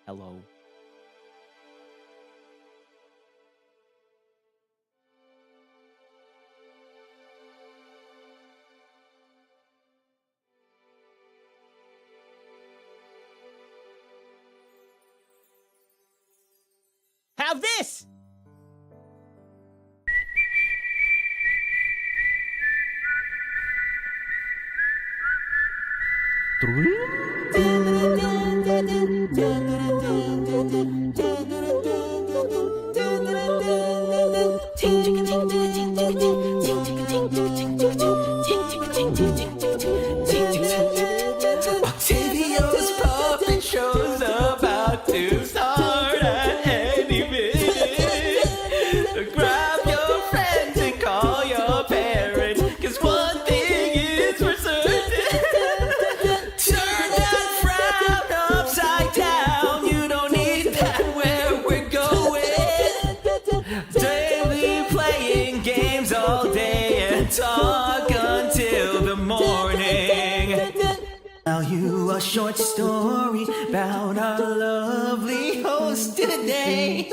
Hello. Have this! Octavio's puppet show's about to start at any minute. Grab your friends and call your parents, 'cause one thing is for certain. Turn that frown upside down. You don't need that where we're going. Daily playing games all day and talk until the morning. Tell you a short story about our lovely host today.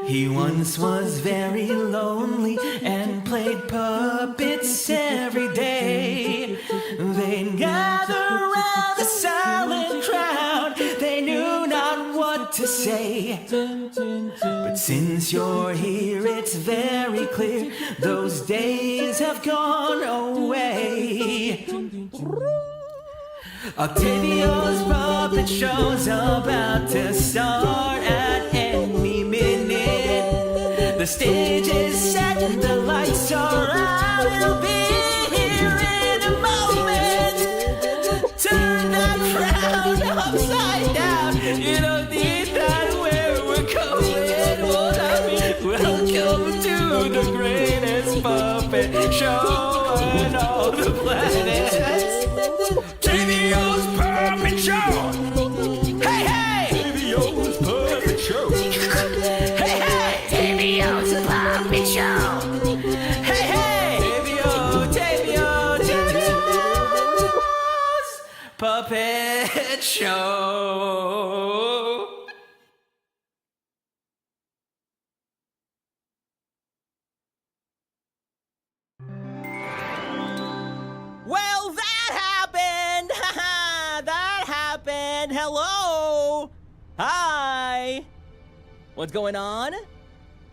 He once was very lonely and played puppets every day. They'd gather around the silent crowd. They knew not what to say. But since you're here, it's very clear those days have gone away. Octavio's puppet show's about to start at any minute. The stage is set and the lights are out. It'll be here in a moment. Turn that crowd upside down. You don't need that where we're going. Welcome to the greatest puppet show on all the planets. Octavio's Puppet Show! Hey, hey! Octavio's Puppet Show! Hey, hey! Octavio's Puppet Show! Hey, hey! Octavio's Puppet Show! Well, that happened! Haha, that happened! Hello! Hi! What's going on?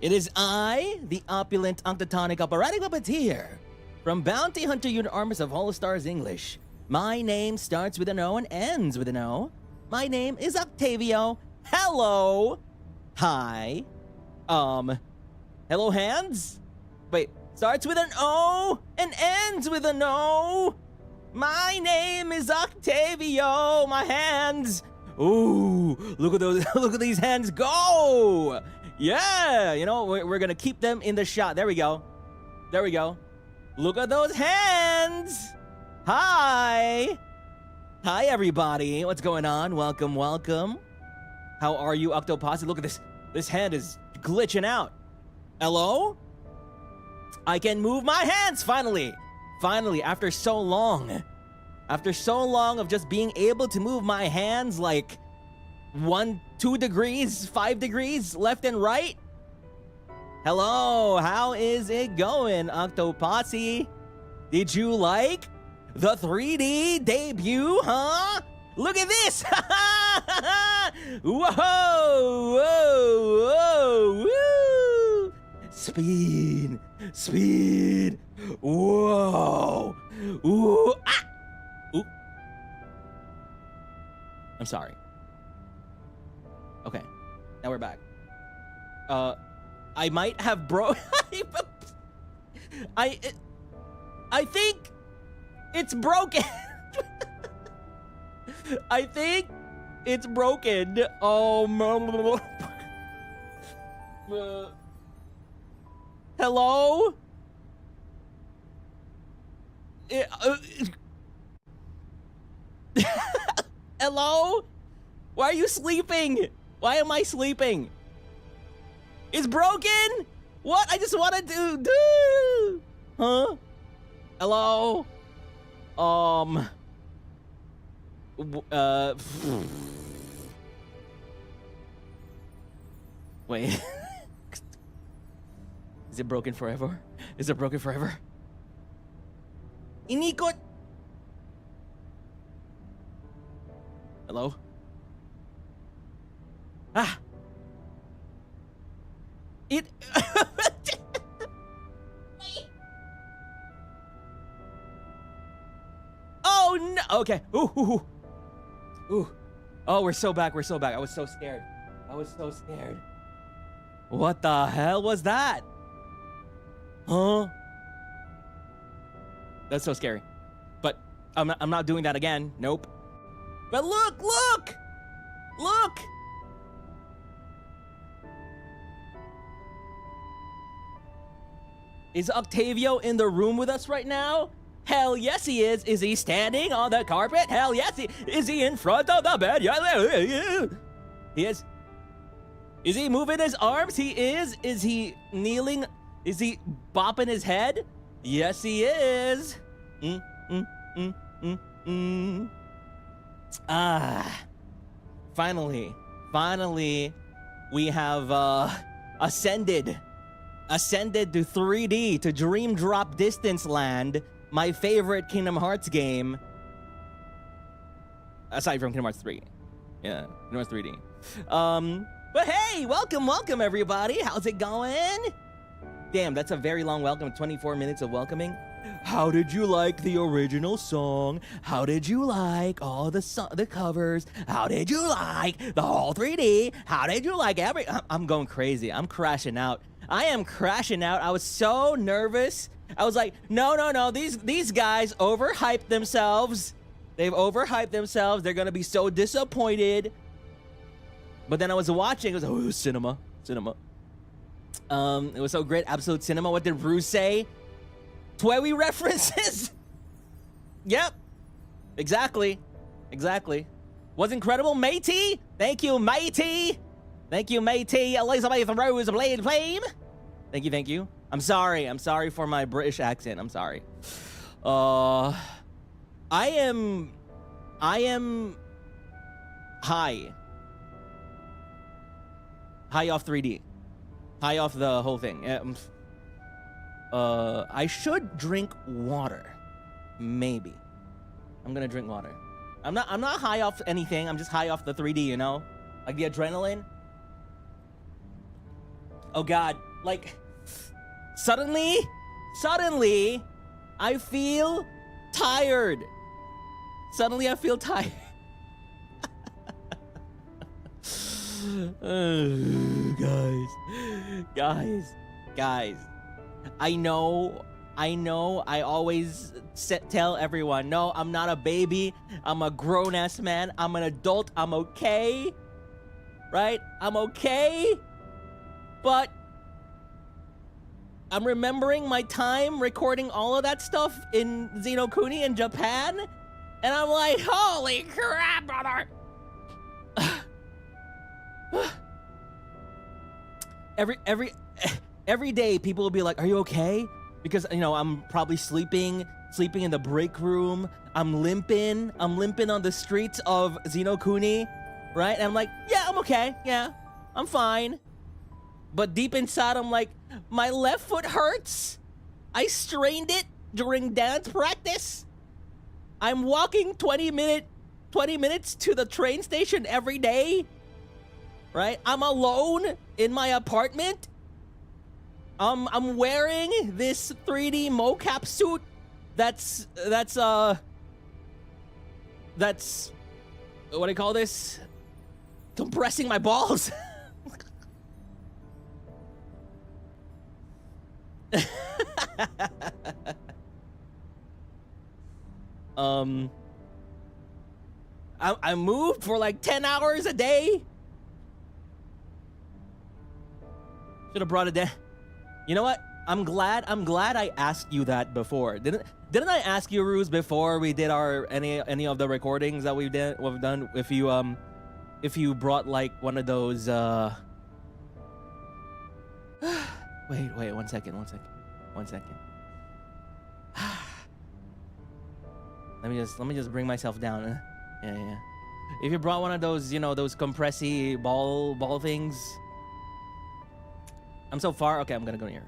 It is I, the opulent octatonic operatic puppeteer, from Bounty Hunter Unit Armies of HOLOSTARS English. My name starts with an O and ends with an O. My name is Octavio. Hello! Hi. Hello, hands? Wait. Starts with an O and ends with an O. My name is Octavio. My hands. Ooh, look at those. Look at these hands go. Yeah, you know, we're gonna keep them in the shot. There we go. There we go. Look at those hands. Hi. Hi, everybody. What's going on? Welcome, welcome. How are you, Octoposse? Look at this. This hand is glitching out. Hello? I can move my hands, finally! Finally, after so long. After so long of just being able to move my hands like 1, 2 degrees, 5 degrees, left and right. Hello, how is it going, Octoposse? Did you like the 3D debut, huh? Look at this! Whoa! Whoa! Whoa! Woo! Speed! Speed! Whoa! Ooh! Ah! Ooh! I'm sorry. Okay, now we're back. I might have I think it's broken. I think it's broken. Hello? Hello? Why are you sleeping? Why am I sleeping? It's broken? What? I just wanted to do. Huh? Hello? Wait. Is it broken forever? Is it broken forever? Inikot! Hello? Ah! It... Oh no! Okay. Ooh, ooh, ooh. Ooh. Oh, we're so back. We're so back. I was so scared. I was so scared. What the hell was that? Huh? That's so scary. But I'm not doing that again. Nope. But look, look! Look! Is Octavio in the room with us right now? Hell yes he is. Is he standing on the carpet? Hell yes he is. He in front of the bed? Yeah. He is. Is he moving his arms? He is. Is he kneeling? Is he bopping his head? Yes he is. Ah. Finally we have ascended to 3D, to Dream Drop Distance Land, my favorite Kingdom Hearts game. Aside from Kingdom Hearts 3. Yeah, Kingdom Hearts 3D. But hey, welcome everybody. How's it going? Damn, that's a very long welcome, 24 minutes of welcoming. How did you like the original song? How did you like all the covers? How did you like the whole 3D? How did you like I'm going crazy. I'm crashing out. I am crashing out. I was so nervous. I was like, no. These guys overhyped themselves. They've overhyped themselves. They're gonna be so disappointed. But then I was watching. It was like, oh, it was cinema. It was so great. Absolute cinema. What did Bruce say? Twewy references. Yep. Exactly. Was incredible, matey. Thank you, matey. Elizabeth Rose Blade Flame. Thank you. I'm sorry for my British accent. I'm sorry. I am high off 3D. High off the whole thing. I should drink water. Maybe. I'm gonna drink water. I'm not high off anything. I'm just high off the 3D, you know? Like the adrenaline. Oh god, like suddenly I feel tired. Guys. I know. I always tell everyone, no, I'm not a baby. I'm a grown-ass man. I'm an adult. I'm okay. Right? I'm okay. But I'm remembering my time recording all of that stuff in Xenokuni in Japan. And I'm like, holy crap, brother. Every day people will be like, are you okay? Because, you know, I'm probably sleeping in the break room. I'm limping on the streets of Xenokuni, right? And I'm like, yeah, I'm okay. Yeah, I'm fine. But deep inside, I'm like, my left foot hurts. I strained it during dance practice. I'm walking 20 minutes to the train station every day, right? I'm alone in my apartment. I'm wearing this 3D mocap suit that's what do you call this? Compressing my balls. I moved for like 10 hours a day. Should have brought it down. You know what? I'm glad I asked you that before. Didn't I ask you, Ruse, before we did our any of the recordings that we've done? If you brought like one of those wait, one second. Let me just bring myself down. Yeah. If you brought one of those, you know, those compressy ball things, I'm so far. Okay, I'm gonna go here.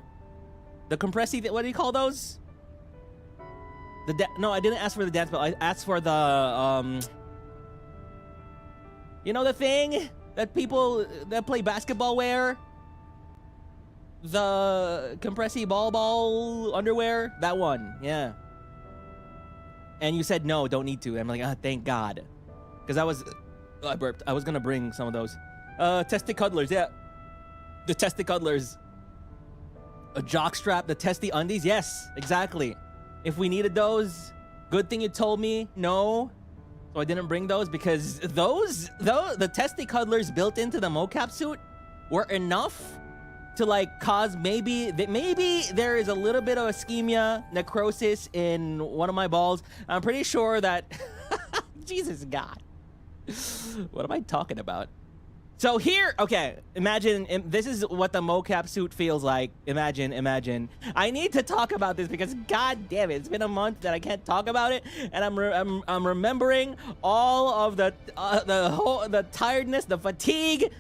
The compressy, what do you call those? No, I didn't ask for the dance belt. I asked for the, you know the thing that people that play basketball wear? The compressy ball underwear? That one, yeah. And you said no, don't need to. I'm like, thank God. Because I burped. I was gonna bring some of those. Testy cuddlers, yeah. The testy cuddlers. A jock strap, the testy undies, yes, exactly. If we needed those, good thing you told me no. So I didn't bring those because the testy cuddlers built into the mocap suit were enough to like cause maybe there is a little bit of ischemia, necrosis in one of my balls. I'm pretty sure that Jesus God. What am I talking about? So here, okay, imagine this is what the mocap suit feels like. Imagine. I need to talk about this because God damn it, it's been a month that I can't talk about it, and I'm remembering all of the tiredness, the fatigue.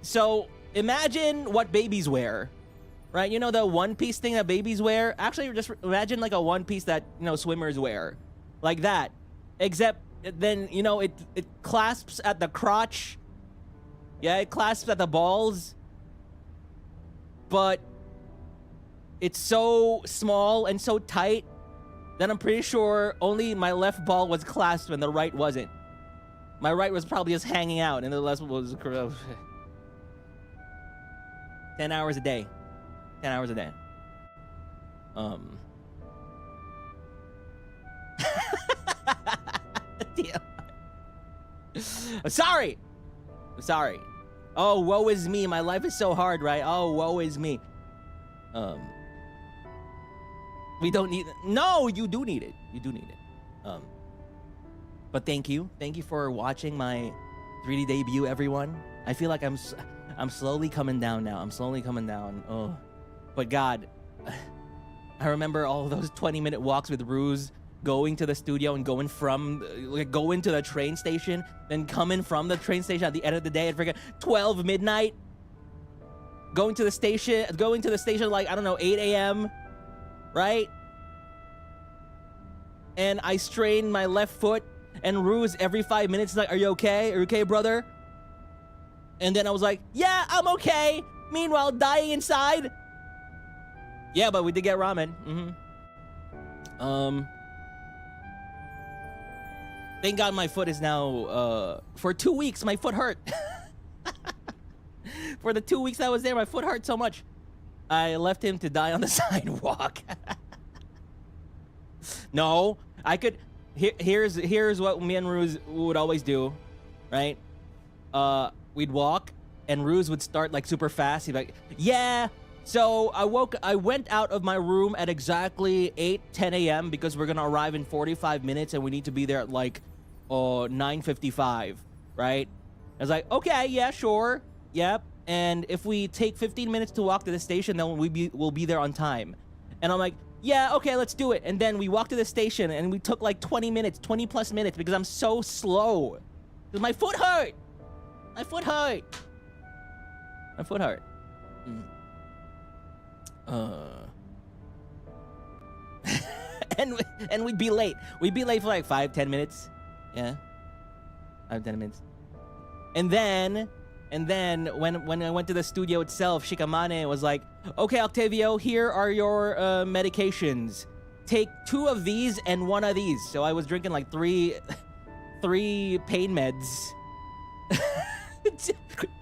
So imagine what babies wear, right? You know the one piece thing that babies wear. Actually, just imagine like a one piece that swimmers wear, like that, except. Then it clasps at the crotch. Yeah, it clasps at the balls. But it's so small and so tight that I'm pretty sure only my left ball was clasped and the right wasn't. My right was probably just hanging out and the left was 10 hours a day. 10 hours a day. I'm sorry. Oh, woe is me. My life is so hard, right? Oh, woe is me. We don't need it. No, you do need it. You do need it. But thank you for watching my 3D debut, everyone. I feel like I'm slowly coming down now. I'm slowly coming down. Oh, but God, I remember all those 20-minute walks with Ruse. Going to the studio and going to the train station, then coming from the train station at the end of the day at freaking 12 midnight. Going to the station like, I don't know, 8 a.m. Right? And I strain my left foot and Ruse every 5 minutes like, are you okay? Are you okay, brother? And then I was like, yeah, I'm okay. Meanwhile, dying inside. Yeah, but we did get ramen. Thank God my foot is now, for 2 weeks, my foot hurt. For the 2 weeks I was there, my foot hurt so much. I left him to die on the sidewalk. No, I could, here's what me and Ruse would always do, right? We'd walk, and Ruse would start like super fast. He'd be like, yeah. So I went out of my room at exactly 10 a.m. because we're gonna arrive in 45 minutes and we need to be there at like 9:55, right? I was like, okay, yeah, sure, yep. And if we take 15 minutes to walk to the station, then we'll be there on time. And I'm like, yeah, okay, let's do it. And then we walked to the station and we took like 20 plus minutes because I'm so slow. Because my foot hurt. My foot hurt. And we'd be late. We'd be late for like 5-10 minutes. Yeah. 5-10 minutes. And then when I went to the studio itself, Shikamane was like, okay, Octavio, here are your medications. Take 2 of these and 1 of these. So I was drinking like three pain meds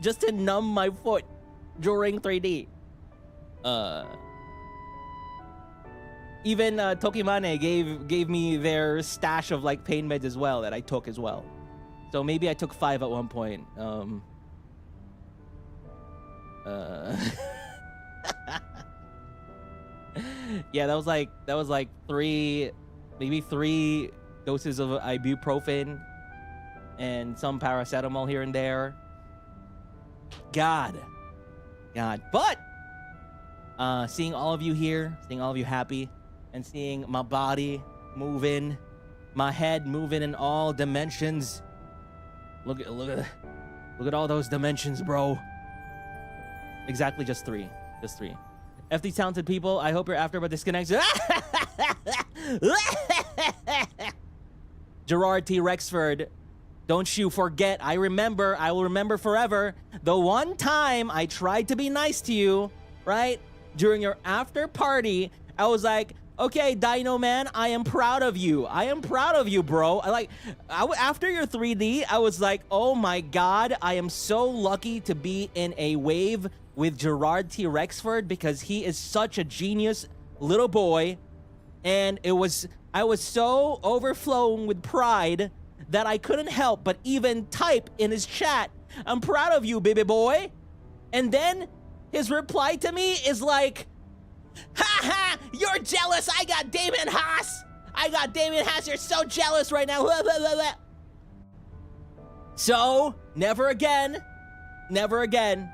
just to numb my foot during 3D. Even Tokimane gave me their stash of like pain meds as well that I took as well. So maybe I took 5 at one point. Yeah, that was like 3 doses of ibuprofen and some paracetamol here and there. God. But seeing all of you here, seeing all of you happy, and seeing my body moving, my head moving in all dimensions. Look at all those dimensions, bro. Exactly, just 3. Just 3. FD talented people, I hope you're after but disconnected. Gerard T. Rexford, don't you forget, I will remember forever, the one time I tried to be nice to you, right? During your after party, I was like, okay, Dino Man, I am proud of you. I am proud of you, bro. After your 3D, I was like, oh my God, I am so lucky to be in a wave with Gerard T. Rexford because he is such a genius little boy. And I was so overflowing with pride that I couldn't help but even type in his chat, I'm proud of you, baby boy. And then his reply to me is like, ha ha, you're jealous. I got Damon Haas. You're so jealous right now. So, never again. Never again.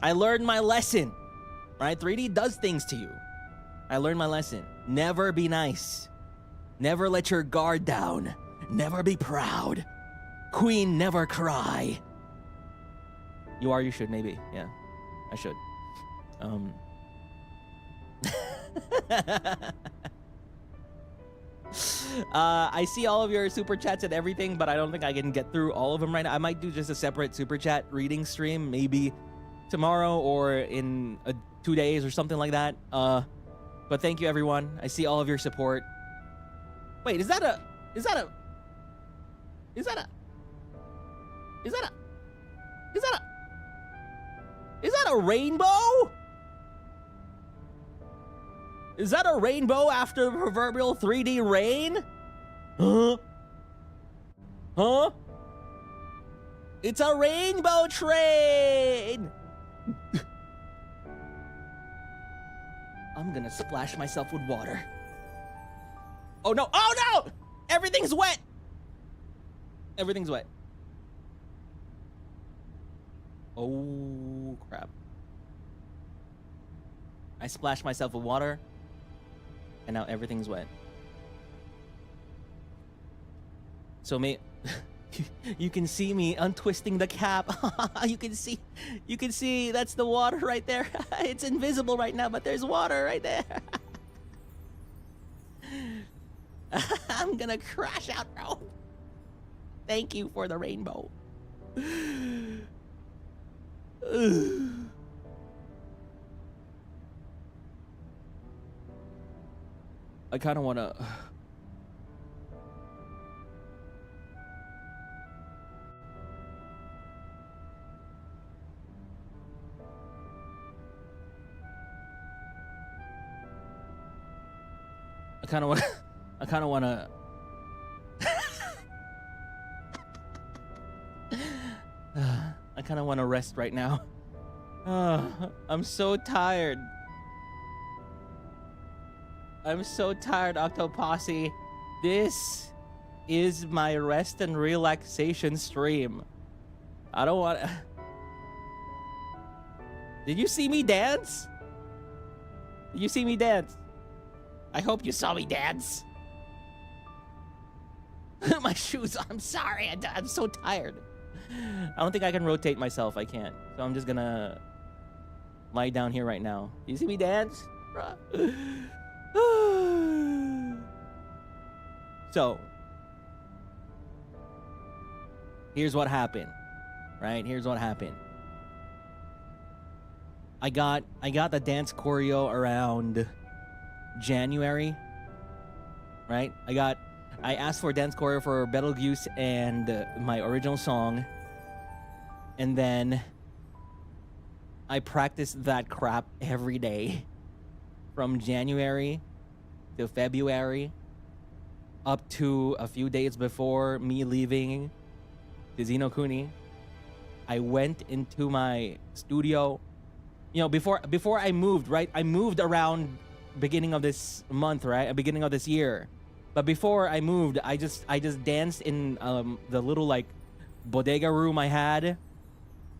I learned my lesson. Right? 3D does things to you. I learned my lesson. Never be nice. Never let your guard down. Never be proud. Queen, never cry. You should, maybe. Yeah, I should. I see all of your super chats and everything, but I don't think I can get through all of them right now. I might do just a separate super chat reading stream, maybe tomorrow or in 2 days or something like that. But thank you, everyone. I see all of your support. Wait, is that a rainbow? Is that a rainbow after the proverbial 3D rain? Huh? Huh? It's a rainbow train! I'm gonna splash myself with water. Oh no! Oh no! Everything's wet! Everything's wet. Oh crap. I splashed myself with water. And now everything's wet. So you can see me untwisting the cap. you can see that's the water right there. It's invisible right now, but there's water right there. I'm gonna crash out, bro. Thank you for the rainbow. I kind of want to... I kind of want to... I kind of want to rest right now. I'm so tired. I'm so tired, Octoposse. This is my rest and relaxation stream. I don't want... Did you see me dance? Did you see me dance? I hope you saw me dance. My shoes, I'm sorry. I'm so tired. I don't think I can rotate myself. I can't. So I'm just gonna lie down here right now. You see me dance? So, here's what happened, right? Here's what happened. I got the dance choreo around January, right? I asked for a dance choreo for Betelgeuse and my original song, and then I practiced that crap every day from January to February up to a few days before me leaving to Zeno Kuni. I went into my studio, you know, before I moved, right? I moved around beginning of this month, right? Beginning of this year. But before I moved, I just danced in the little like bodega room I had.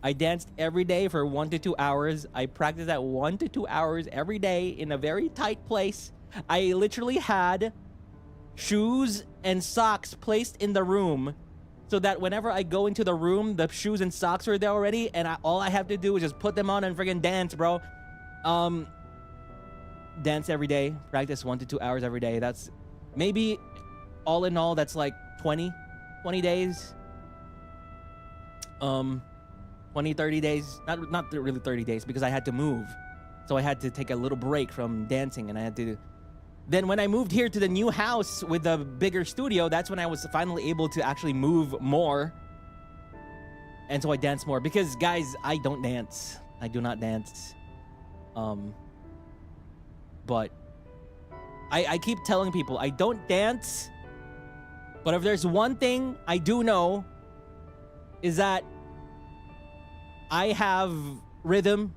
I danced every day for 1 to 2 hours. I practiced at 1 to 2 hours every day in a very tight place. I literally had shoes and socks placed in the room so that whenever I go into the room, the shoes and socks are there already, and all I have to do is just put them on and friggin' dance, bro. Dance every day, practice 1 to 2 hours every day. That's maybe all in all, that's like 20 days. 20, 30 days. Not really 30 days because I had to move. So I had to take a little break from dancing, and I had to. Then when I moved here to the new house with the bigger studio, that's when I was finally able to actually move more. And so I dance more because, guys, I don't dance. I do not dance. But I keep telling people I don't dance. But if there's one thing I do know is that I have rhythm.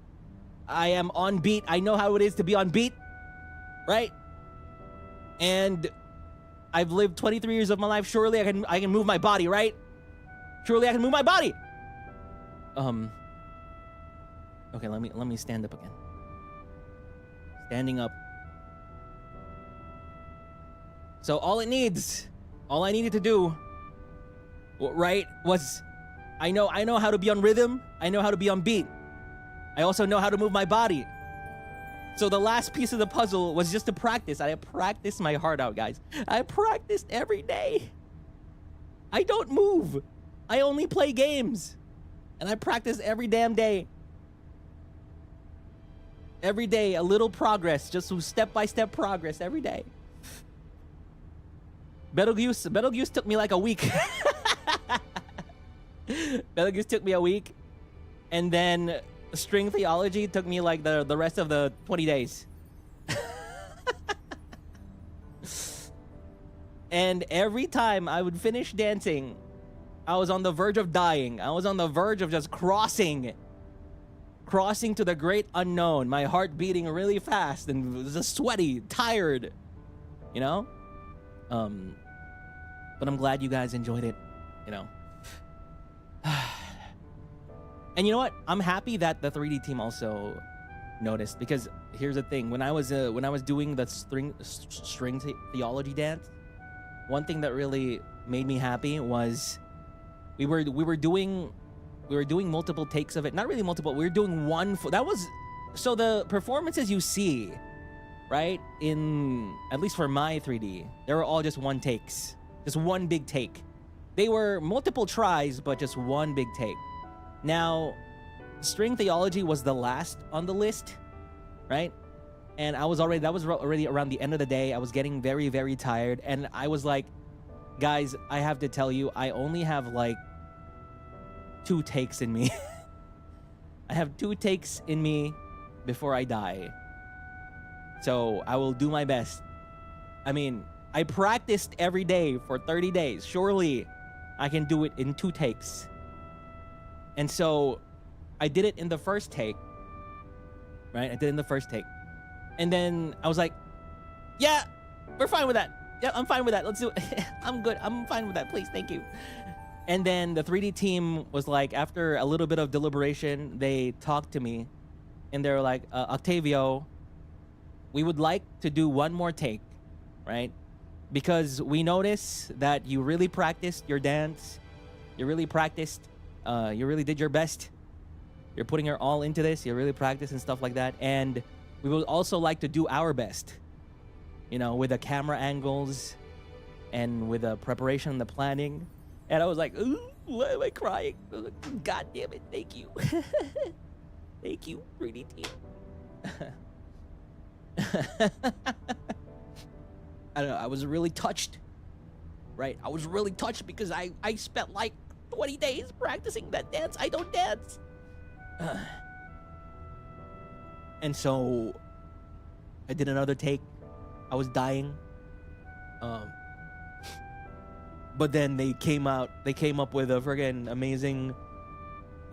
I am on beat. I know how it is to be on beat, right? And I've lived 23 years of my life. Surely I can move my body, right? Surely I can move my body. Okay, let me stand up again. Standing up. So all I needed to do, right, was I know how to be on rhythm. I know how to be on beat. I also know how to move my body. So the last piece of the puzzle was just to practice. I practiced my heart out, guys. I practiced every day. I don't move. I only play games. And I practice every damn day. Every day, a little progress. Just step-by-step progress every day. Betelgeuse took me like a week. Betelgeuse took me a week. And then string theology took me like the rest of the 20 days. And every time I would finish dancing, I was on the verge of dying. I was on the verge of just crossing to the great unknown. My heart beating really fast and just sweaty, tired, you know? But I'm glad you guys enjoyed it, you know? And you know what? I'm happy that the 3D team also noticed, because here's the thing: when I was doing the string theology dance, one thing that really made me happy was we were doing multiple takes of it. Not really multiple. We were doing one. That was so the performances you see, right? In at least for my 3D, they were all just one takes, just one big take. They were multiple tries, but just one big take. Now, string theology was the last on the list, right? And that was already around the end of the day. I was getting very, very tired. And I was like, guys, I have to tell you, I only have like 2 takes in me. I have 2 takes in me before I die. So I will do my best. I mean, I practiced every day for 30 days. Surely I can do it in 2 takes. And so I did it in the first take, right? I did it in the first take. And then I was like, yeah, we're fine with that. Yeah, I'm fine with that. Let's do it. I'm good. I'm fine with that. Please. Thank you. And then the 3D team was like, after a little bit of deliberation, they talked to me and they were like, Octavio, we would like to do one more take, right? Because we notice that you really practiced your dance. You really practiced. You really did your best. You're putting your all into this. You really practice and stuff like that. And we would also like to do our best, you know, with the camera angles and with the preparation and the planning. And I was like, ooh, why am I crying? I was like, God damn it. Thank you. Thank you, 3D team. I don't know. I was really touched, right? I was really touched because I spent like 20 days practicing that dance. I don't dance. And so I did another take. I was dying. But then they came up with a friggin' amazing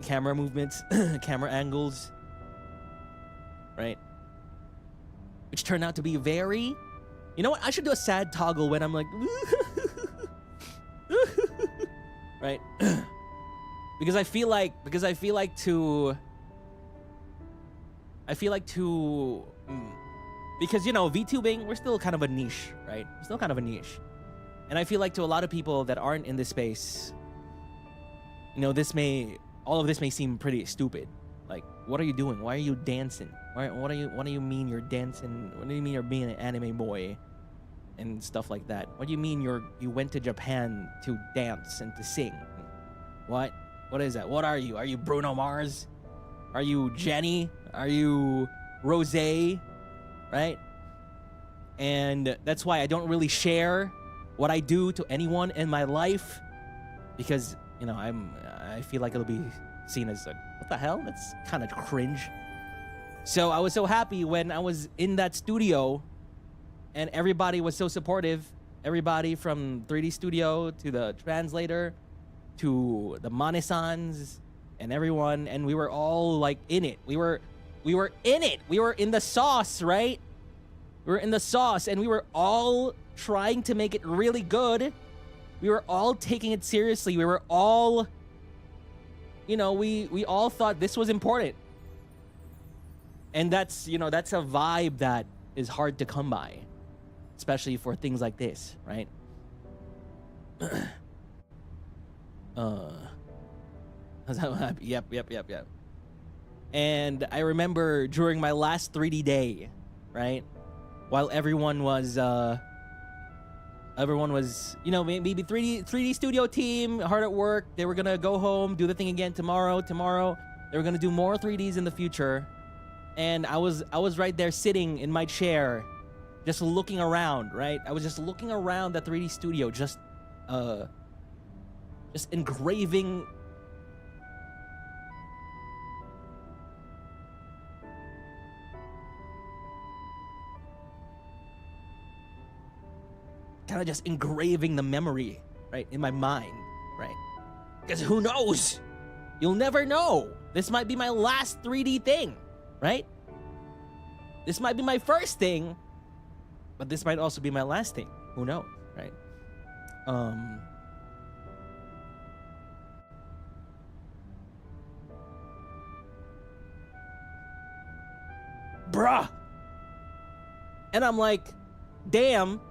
camera movements, camera angles, right? Which turned out to be very, you know what? I should do a sad toggle when I'm like, right? Because I feel like because, you know, VTubing, we're still kind of a niche, right? We're still kind of a niche. And I feel like to a lot of people that aren't in this space, you know, all of this may seem pretty stupid. Like, what are you doing? Why are you dancing? What do you mean you're dancing? What do you mean you're being an anime boy? And stuff like that. What do you mean you went to Japan to dance and to sing? What? What is that? What are you? Are you Bruno Mars? Are you Jenny? Are you Rosé? Right? And that's why I don't really share what I do to anyone in my life, because, you know, I feel like it'll be seen as like, what the hell? That's kind of cringe. So I was so happy when I was in that studio and everybody was so supportive. Everybody from 3D Studio to the translator to the Manesans and everyone, and we were all like in it. We were in it. We were in the sauce, right? We were in the sauce, and we were all trying to make it really good. We were all taking it seriously. We were all, you know, we all thought this was important. And that's, you know, that's a vibe that is hard to come by, especially for things like this, right? Yep. And I remember during my last 3D day, right? While everyone was, you know, maybe 3D studio team hard at work. They were gonna go home, do the thing again tomorrow. They were gonna do more 3Ds in the future. And I was right there sitting in my chair, just looking around, right? I was just looking around the 3D studio, just engraving. Kind of just engraving the memory, right, in my mind, right? Because who knows? You'll never know. This might be my last 3D thing, right? This might be my first thing, but this might also be my last thing. Who knows, right? Bruh. And I'm like, damn.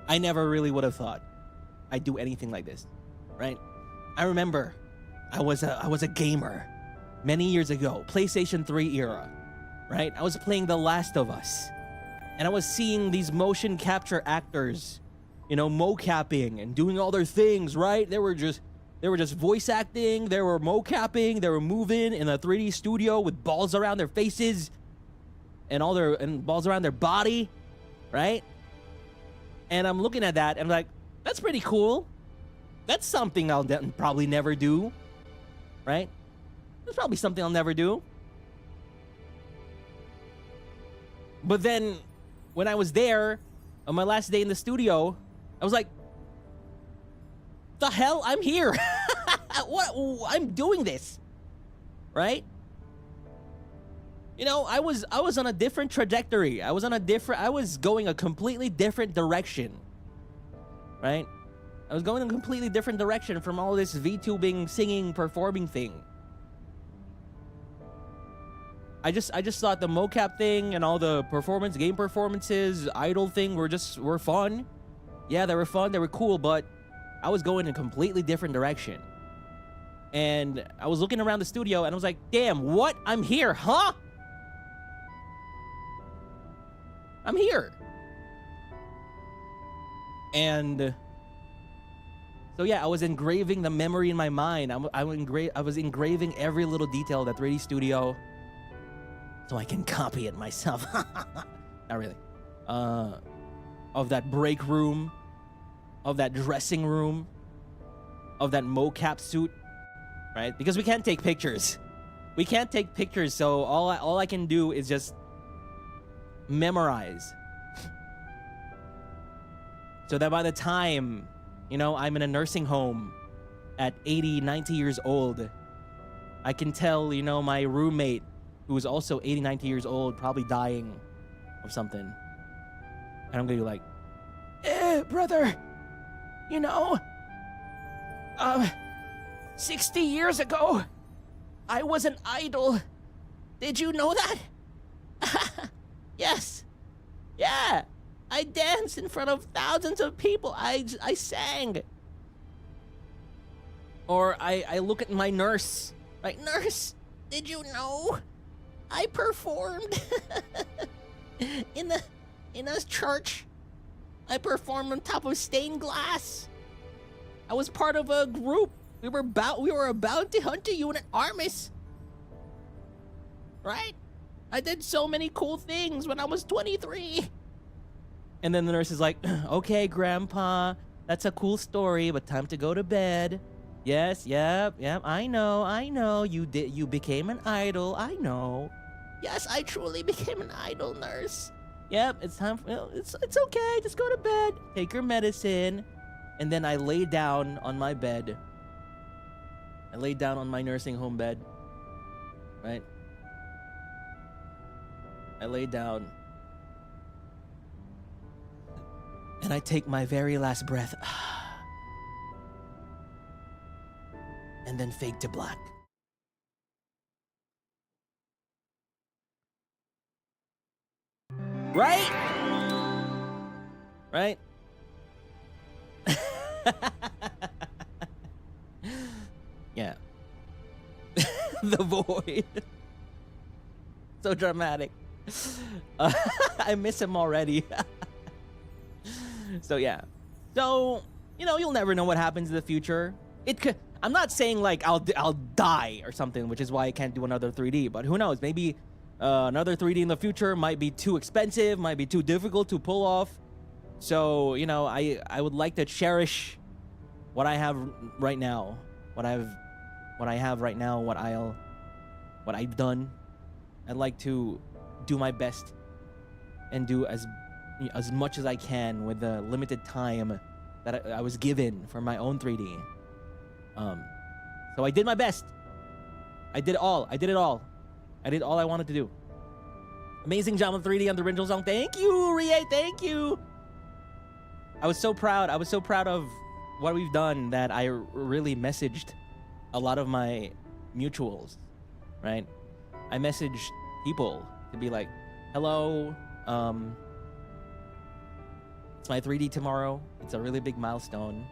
I never really would have thought I'd do anything like this, right? I remember I was a gamer many years ago, PlayStation 3 era, right? I was playing The Last of Us, and I was seeing these motion capture actors, you know, mocapping and doing all their things, right? They were just voice acting, they were mocapping, they were moving in a 3D studio with balls around their faces and balls around their body, right? And I'm looking at that and I'm like, that's pretty cool. That's something I'll probably never do, right? That's probably something I'll never do. But then when I was there on my last day in the studio, I was like, the hell, I'm here. What? I'm doing this, right? You know, I was on a different trajectory. I was going a completely different direction, right? I was going in a completely different direction from all this VTubing, singing, performing thing. I just thought the mocap thing and all the game performances, idol thing were fun. Yeah, they were fun, they were cool, but I was going in a completely different direction. And I was looking around the studio and I was like, damn, what? I'm here, huh? I'm here. And so yeah, I was engraving the memory in my mind. I was engraving every little detail of that 3D studio so I can copy it myself. Not really. Of that break room, of that dressing room, of that mocap suit, right? Because we can't take pictures. We can't take pictures, so all I can do is just memorize. So that by the time, you know, I'm in a nursing home at 80, 90 years old, I can tell, you know, my roommate, who is also 80, 90 years old, probably dying of something. And I'm gonna be like, brother, you know, 60 years ago, I was an idol. Did you know that? Yes. Yeah. I danced in front of thousands of people. I sang. Or I look at my nurse. Like, nurse, did you know I performed in a church? I performed on top of stained glass. I was part of a group. We were a bounty hunter unit, Armis. Right? I did so many cool things when I was 23. And then the nurse is like, okay, Grandpa, that's a cool story, but time to go to bed. Yes, yep, I know. You became an idol, I know. Yes, I truly became an idol, nurse. Yep, it's time for, it's okay, just go to bed. Take your medicine. And then I lay down on my bed. I lay down on my nursing home bed. Right? I lay down. And I take my very last breath. And then fade to black. Right? Right? Yeah. The void. So dramatic. I miss him already. So yeah. So, you know, you'll never know what happens in the future. I'm not saying like I'll die or something, which is why I can't do another 3D, but who knows? Maybe another 3D in the future might be too expensive, might be too difficult to pull off. So, you know, I would like to cherish what I have right now. What I've done. I'd like to do my best and do as much as I can with the limited time that I was given for my own 3D. So I did my best. I did it all. I did all I wanted to do. Amazing job on 3D on the original song. Thank you, Rie. Thank you. I was so proud. I was so proud of what we've done that I really messaged a lot of my mutuals, right? I messaged people to be like, hello, it's my 3D tomorrow. It's a really big milestone.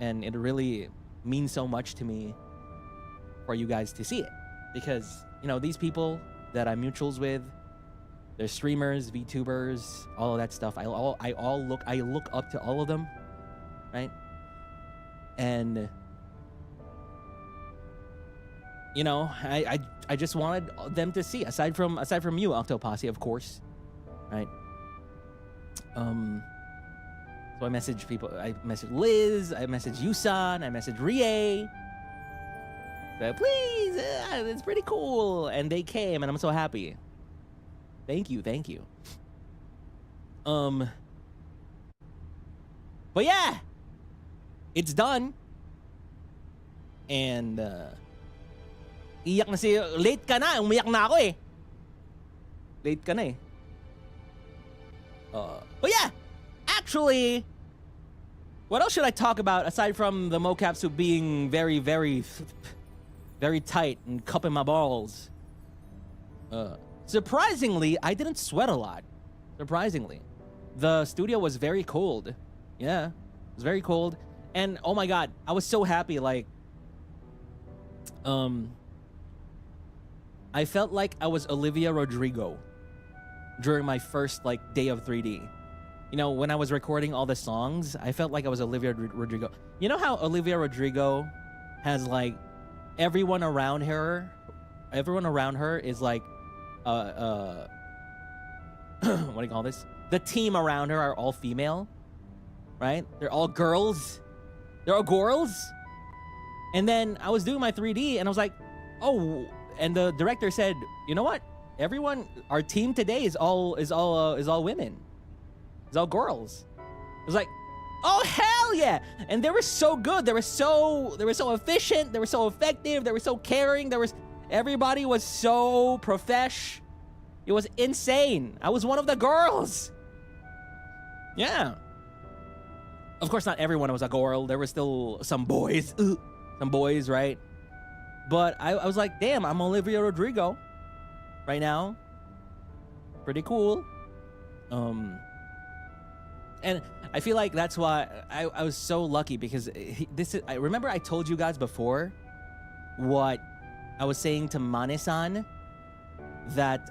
And it really means so much to me for you guys to see it. Because, you know, these people that I'm mutuals with, they're streamers, VTubers, all of that stuff. I look up to all of them, right? And you know, I just wanted them to see, aside from you, Octoposse, of course, right? So I messaged people. I messaged Liz. I messaged Yusan. I messaged Rie. But please, it's pretty cool, and they came, and I'm so happy. Thank you. But yeah, it's done. And iyak na si late ka na, umiyak na ako eh. Late ka na eh. But yeah, actually, what else should I talk about aside from the mocap suit being very, very, very tight and cupping my balls? Surprisingly, I didn't sweat a lot. Surprisingly. The studio was very cold. Yeah, it was very cold. And oh my god, I was so happy. Like, I felt like I was Olivia Rodrigo during my first like day of 3D. You know, when I was recording all the songs, I felt like I was Olivia Rodrigo. You know how Olivia Rodrigo has like everyone around her is like what do you call this? The team around her are all female, right? They're all girls. They're all girls. And then I was doing my 3D and I was like, oh, and the director said, you know what? Everyone, our team today is all women. It's all girls. It was like, oh hell yeah! And they were so good. They were so efficient. They were so effective. They were so caring. Everybody was so profesh. It was insane. I was one of the girls. Yeah. Of course, not everyone was a girl. There were still some boys. Some boys, right? But I was like, damn, I'm Olivia Rodrigo right now. Pretty cool. And I feel like that's why I was so lucky, because I remember I told you guys before what I was saying to Mane-san, that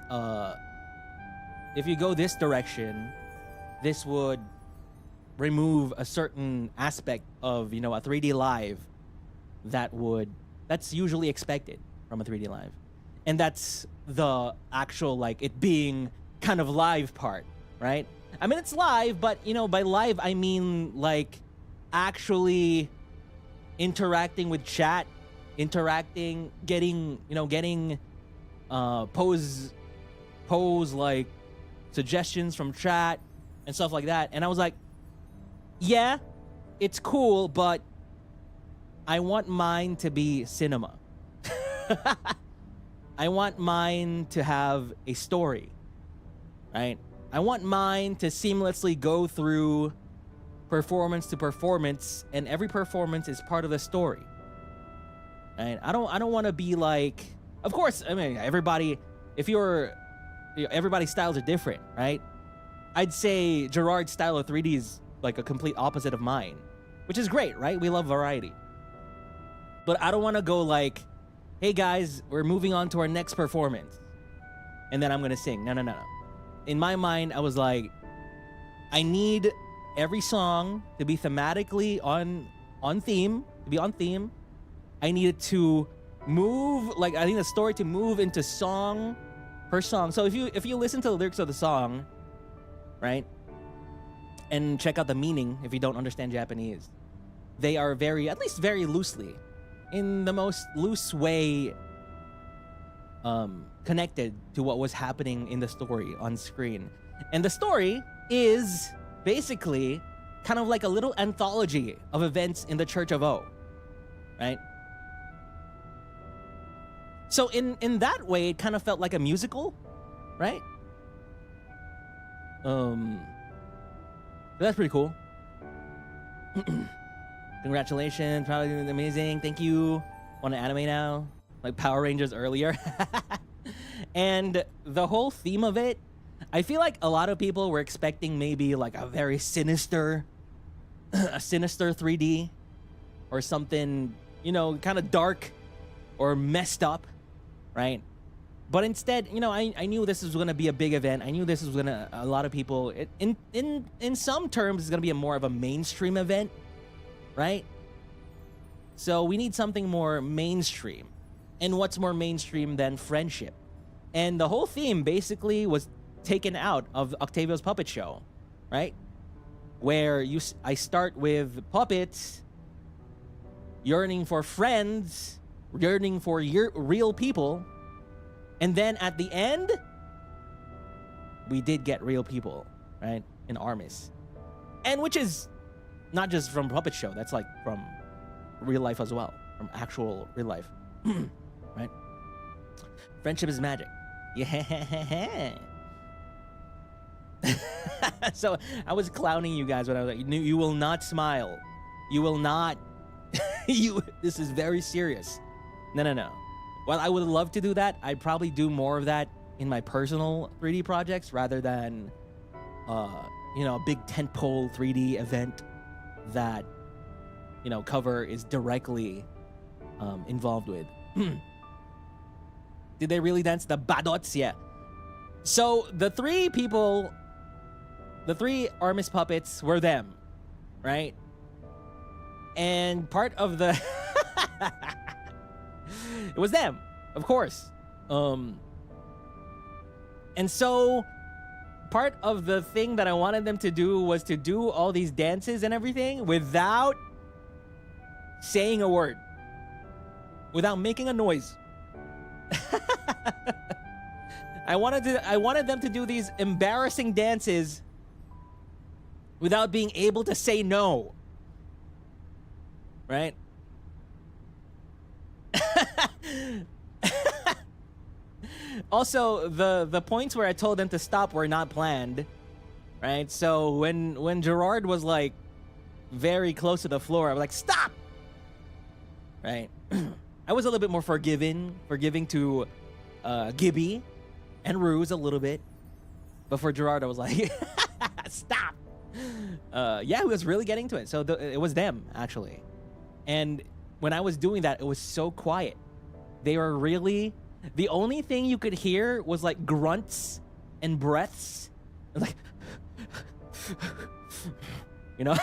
if you go this direction, this would remove a certain aspect of, you know, a 3D live that's usually expected from a 3D live. And that's the actual, like, it being kind of live part, right? I mean, it's live, but, you know, by live, I mean, like, actually interacting with chat, getting pose, like, suggestions from chat and stuff like that. And I was like, yeah, it's cool, but I want mine to be cinema. I want mine to have a story, right? I want mine to seamlessly go through performance to performance, and every performance is part of the story. Right? I don't want to be like, of course, I mean, everybody's styles are different, right? I'd say Gerard's style of 3D is like a complete opposite of mine, which is great, right? We love variety. But I don't want to go like, hey guys, we're moving on to our next performance, and then I'm going to sing. No. In my mind, I was like, I need every song to be thematically on theme, to be on theme. I need it to move, like, I need the story to move into song per song. So if you listen to the lyrics of the song, right, and check out the meaning, if you don't understand Japanese, they are at least very loosely, in the most loose way, connected to what was happening in the story on screen. And the story is basically kind of like a little anthology of events in the Church of O, right? So in that way, it kind of felt like a musical, right? So that's pretty cool. Congratulations, probably amazing. Thank you. Want to anime now? Like Power Rangers earlier. And the whole theme of it, I feel like a lot of people were expecting maybe like a very sinister, a sinister 3D or something, you know, kind of dark or messed up, right? But instead, you know, I knew this was going to be a big event. I knew this was going to, a lot of people, in some terms, it's going to be more of a mainstream event, right? So we need something more mainstream. And what's more mainstream than friendship? And the whole theme basically was taken out of Octavio's puppet show, right? Where I start with puppets yearning for friends, yearning for real people, and then at the end, we did get real people, right? In Armis. And which is not just from puppet show, that's like from real life as well, from actual real life, right? Friendship is magic. Yeah. So I was clowning you guys when I was like, you will not smile. You will not. This is very serious. No. While I would love to do that, I'd probably do more of that in my personal 3D projects rather than, you know, a big tentpole 3D event that, you know, Cover is directly involved with. Did they really dance the badots? Yeah. So the three Armis puppets were them, right? And part of the it was them, of course. And so part of the thing that I wanted them to do was to do all these dances and everything without saying a word, without making a noise. I wanted them to do these embarrassing dances without being able to say no. Right? Also, the points where I told them to stop were not planned. Right? So when Gerard was like very close to the floor, I was like, stop! Right? I was a little bit more forgiving to Gibby and Ruse a little bit. But for Gerard, I was like, stop! Yeah, he was really getting to it. So it was them actually, and when I was doing that, it was so quiet. They were really, the only thing you could hear was like grunts and breaths, like, you know,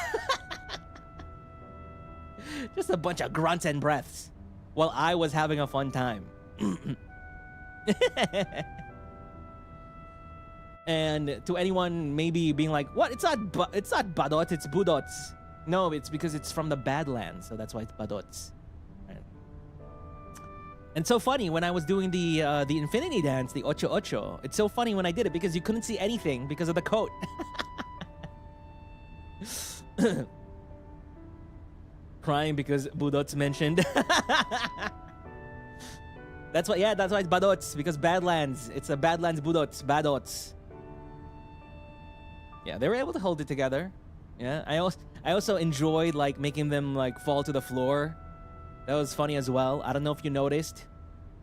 just a bunch of grunts and breaths while I was having a fun time. And to anyone maybe being like, what? It's not badots, it's budots. No, it's because it's from the Badlands, so that's why it's badots. Right. And so funny when I was doing the infinity dance, the ocho ocho. It's so funny when I did it because you couldn't see anything because of the coat. Crying because budots mentioned. That's why it's badots, because Badlands. It's a Badlands budots, badots. Yeah, they were able to hold it together. Yeah, I also enjoyed like making them like fall to the floor. That was funny as well. I don't know if you noticed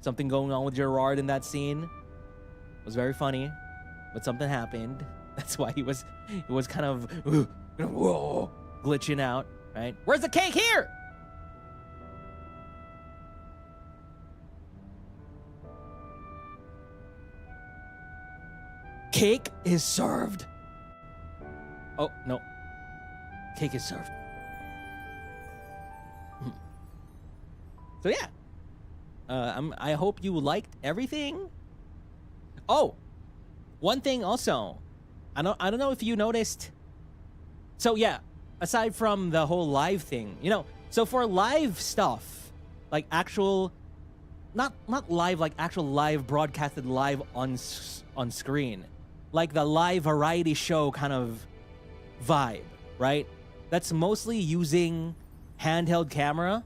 something going on with Gerard in that scene. It was very funny, but something happened. That's why he was kind of whoa, glitching out. Right? Where's the cake here? Cake is served. Oh, no. Cake is served. So yeah. I hope you liked everything. Oh, one thing also. I don't know if you noticed. So yeah, aside from the whole live thing, you know, so for live stuff, like actual, not live, like actual live broadcasted live on screen, like the live variety show kind of vibe, right? That's mostly using handheld camera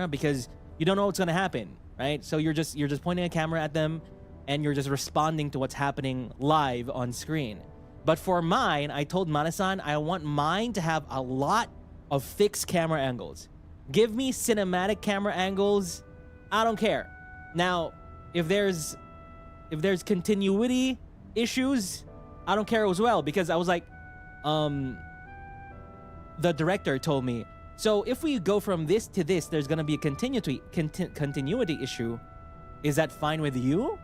because you don't know what's gonna happen, right? So you're just pointing a camera at them and you're just responding to what's happening live on screen. But for mine, I told Mana-san I want mine to have a lot of fixed camera angles. Give me cinematic camera angles. I don't care. Now, if there's continuity issues, I don't care as well, because I was like, the director told me, so if we go from this to this, there's gonna be a continuity issue. Is that fine with you?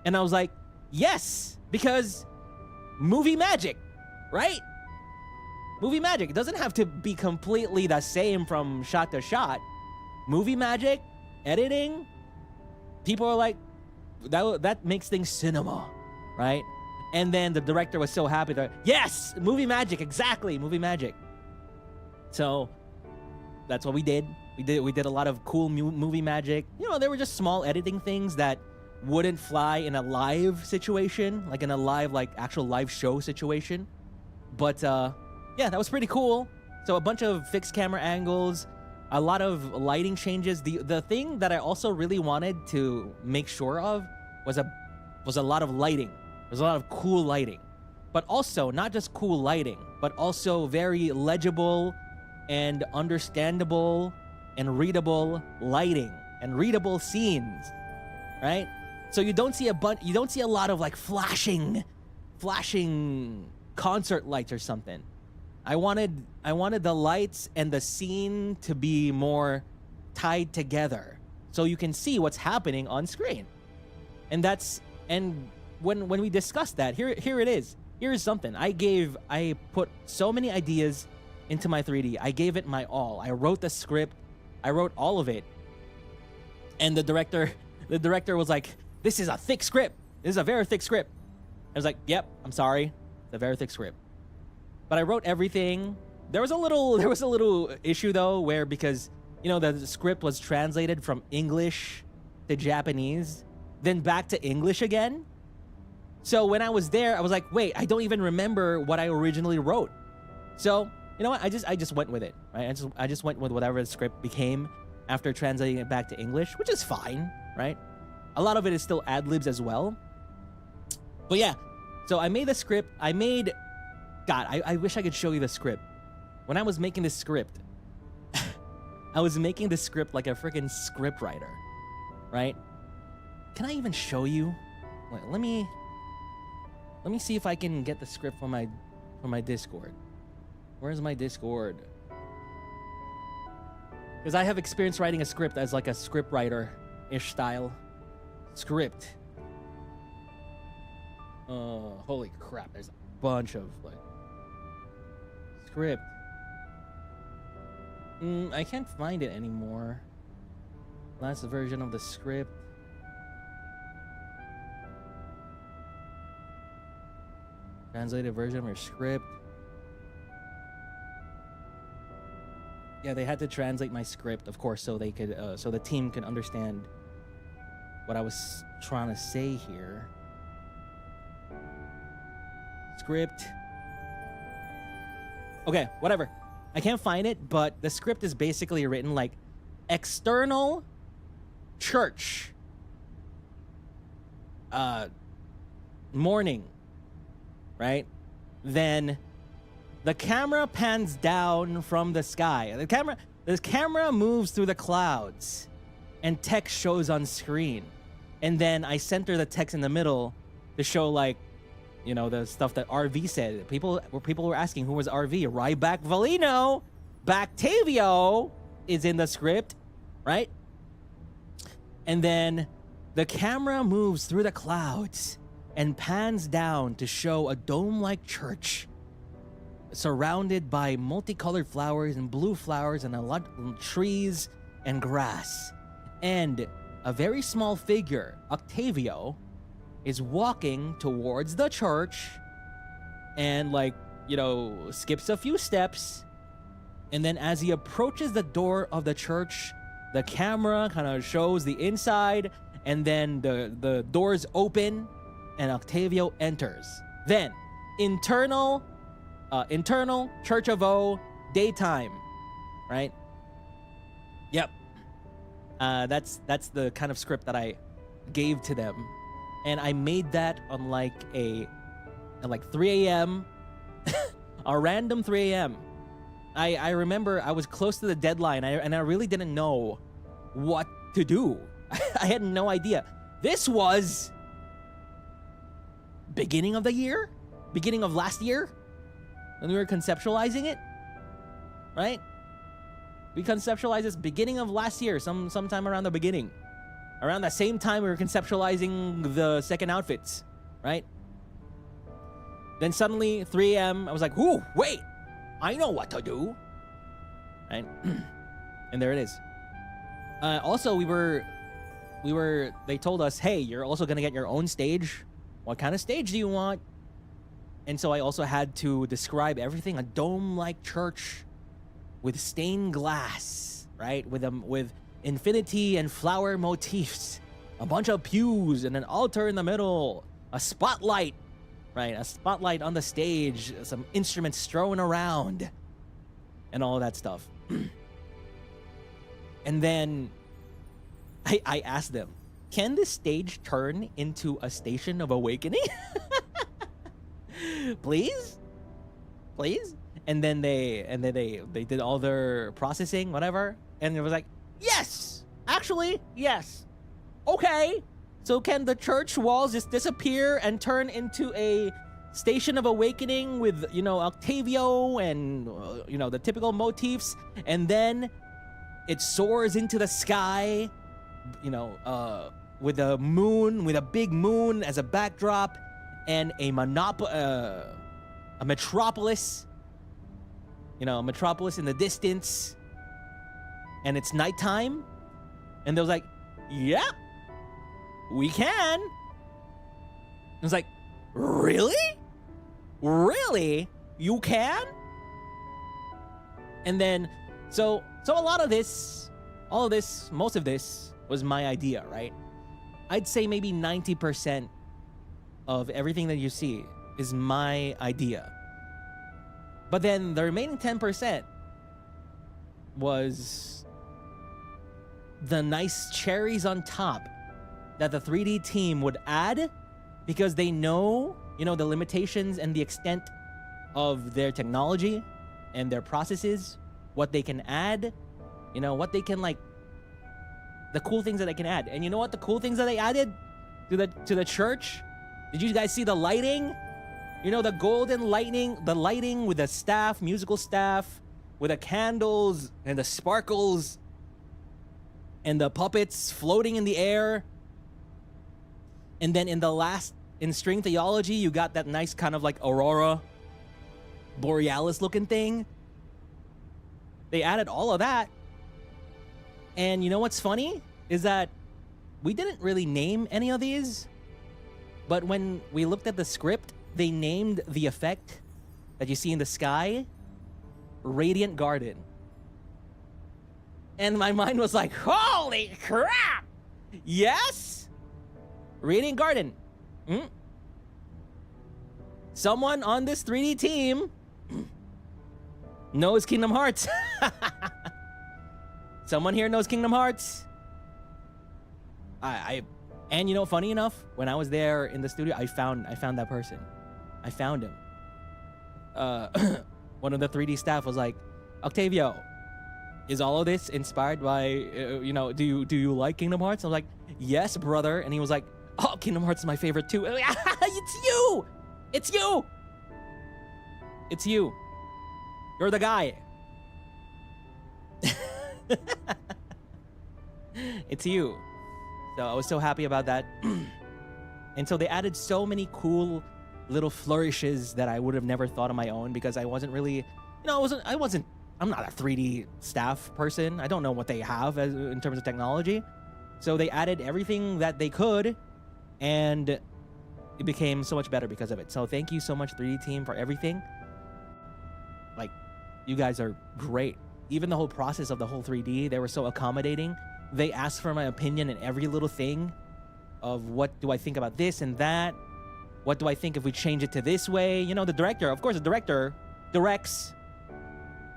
And I was like, yes, because movie magic, right? Movie magic. It doesn't have to be completely the same from shot to shot. Movie magic, editing, people are like, that makes things cinema, right? And then the director was so happy that, yes, movie magic, exactly, movie magic. So that's what we did. We did a lot of cool movie magic. You know, there were just small editing things that wouldn't fly in a live situation, like in a live, like actual live show situation. But yeah, that was pretty cool. So a bunch of fixed camera angles, a lot of lighting changes. The thing that I also really wanted to make sure of was a lot of lighting. There's a lot of cool lighting, but also not just cool lighting, but also very legible and understandable and readable lighting and readable scenes, right? So you don't see a lot of like flashing concert lights or something. I wanted the lights and the scene to be more tied together so you can see what's happening on screen. And when we discussed that, here it is. Here's something. I put so many ideas into my 3D. I gave it my all. I wrote the script. I wrote all of it. And the director was like, "This is a thick script. This is a very thick script." I was like, "Yep, I'm sorry. It's a very thick script." But I wrote everything. There was a little issue though, where because, you know, the script was translated from English to Japanese, then back to English again. So when I was there, I was like, wait, I don't even remember what I originally wrote. So, you know what? I just went with it, right? I just went with whatever the script became after translating it back to English, which is fine, right? A lot of it is still ad-libs as well. But yeah, so I made the script. God, I wish I could show you the script. When I was making this script, I was making the script like a freaking script writer, right? Can I even show you? Wait, let me see if I can get the script from my for my Discord. Where's my Discord? Because I have experience writing a script as like a script writer-ish style. Script. Holy crap, there's a bunch of like script. I can't find it anymore. Last version of the script. Translated version of your script. Yeah, they had to translate my script, of course, so they could, so the team can understand what I was trying to say here. Script. Okay, whatever. I can't find it, but the script is basically written like external church. Morning. Right? Then the camera pans down from the sky. The camera moves through the clouds and text shows on screen. And then I center the text in the middle to show like, you know, the stuff that RV said. People were asking who was RV. Ryback Valino. Octavio is in the script, right? And then the camera moves through the clouds and pans down to show a dome-like church surrounded by multicolored flowers and blue flowers and a lot of trees and grass. And a very small figure, Octavio, is walking towards the church and like, you know, skips a few steps. And then as he approaches the door of the church, the camera kind of shows the inside and then the doors open and Octavio enters. Then internal Church of O, daytime, right? Yep. That's the kind of script that I gave to them. And I made that on like at 3 a.m. a random 3 a.m. I remember I was close to the deadline and I really didn't know what to do. I had no idea. This was beginning of the year? Beginning of last year? When we were conceptualizing it? Right? We conceptualized this beginning of last year, sometime around the beginning. Around that same time we were conceptualizing the second outfits, right? Then suddenly 3 a.m. I was like, "Ooh, wait, I know what to do." Right? And there it is. Also, they told us, "Hey, you're also gonna get your own stage. What kind of stage do you want?" And so I also had to describe everything: a dome-like church with stained glass, right? With infinity and flower motifs, a bunch of pews and an altar in the middle, a spotlight, right? A spotlight on the stage, some instruments strewn around, and all of that stuff. And then I asked them, "Can this stage turn into a station of awakening?" Please? And then they did all their processing, whatever, and it was like, "Yes, actually, yes. Okay, so can the church walls just disappear and turn into a station of awakening with, you know, Octavio and, you know, the typical motifs, and then it soars into the sky, you know, with a moon, with a big moon as a backdrop, and a metropolis, you know, a metropolis in the distance, and it's nighttime?" And they was like, "Yeah, we can." I was like, "Really? Really? You can?" And then, so a lot of this, all of this, most of this was my idea, right? I'd say maybe 90% of everything that you see is my idea. But then the remaining 10% was the nice cherries on top that the 3D team would add because they know, you know, the limitations and the extent of their technology and their processes, what they can add, you know, what they can, like, the cool things that they can add. And you know what the cool things that they added to the church? Did you guys see the lighting? You know, the golden lightning, the lighting with the staff, musical staff, with the candles and the sparkles and the puppets floating in the air. And then in string theology, you got that nice kind of like aurora borealis looking thing. They added all of that. And you know what's funny is that we didn't really name any of these, but when we looked at the script, they named the effect that you see in the sky Radiant Garden. And my mind was like, holy crap! Yes? Radiant Garden. Someone on this 3D team knows Kingdom Hearts. Someone here knows Kingdom Hearts. And you know, funny enough, when I was there in the studio, I found that person. I found him. One of the 3D staff was like, Octavio, is all of this inspired by, you know, do you like Kingdom Hearts? I was like, yes, brother. And he was like, oh, Kingdom Hearts is my favorite too. It's you! It's you! It's you. You're the guy. It's you. So I was so happy about that. And so they added so many cool little flourishes that I would have never thought on my own, because I wasn't really, you know, I'm not a 3D staff person. I don't know what they have in terms of technology. So they added everything that they could, and it became so much better because of it. So thank you so much, 3D team, for everything. Like, you guys are great. Even the whole process of the whole 3D, they were so accommodating. They asked for my opinion in every little thing of what do I think about this and that. What do I think if we change it to this way? You know, the director, of course, the director directs.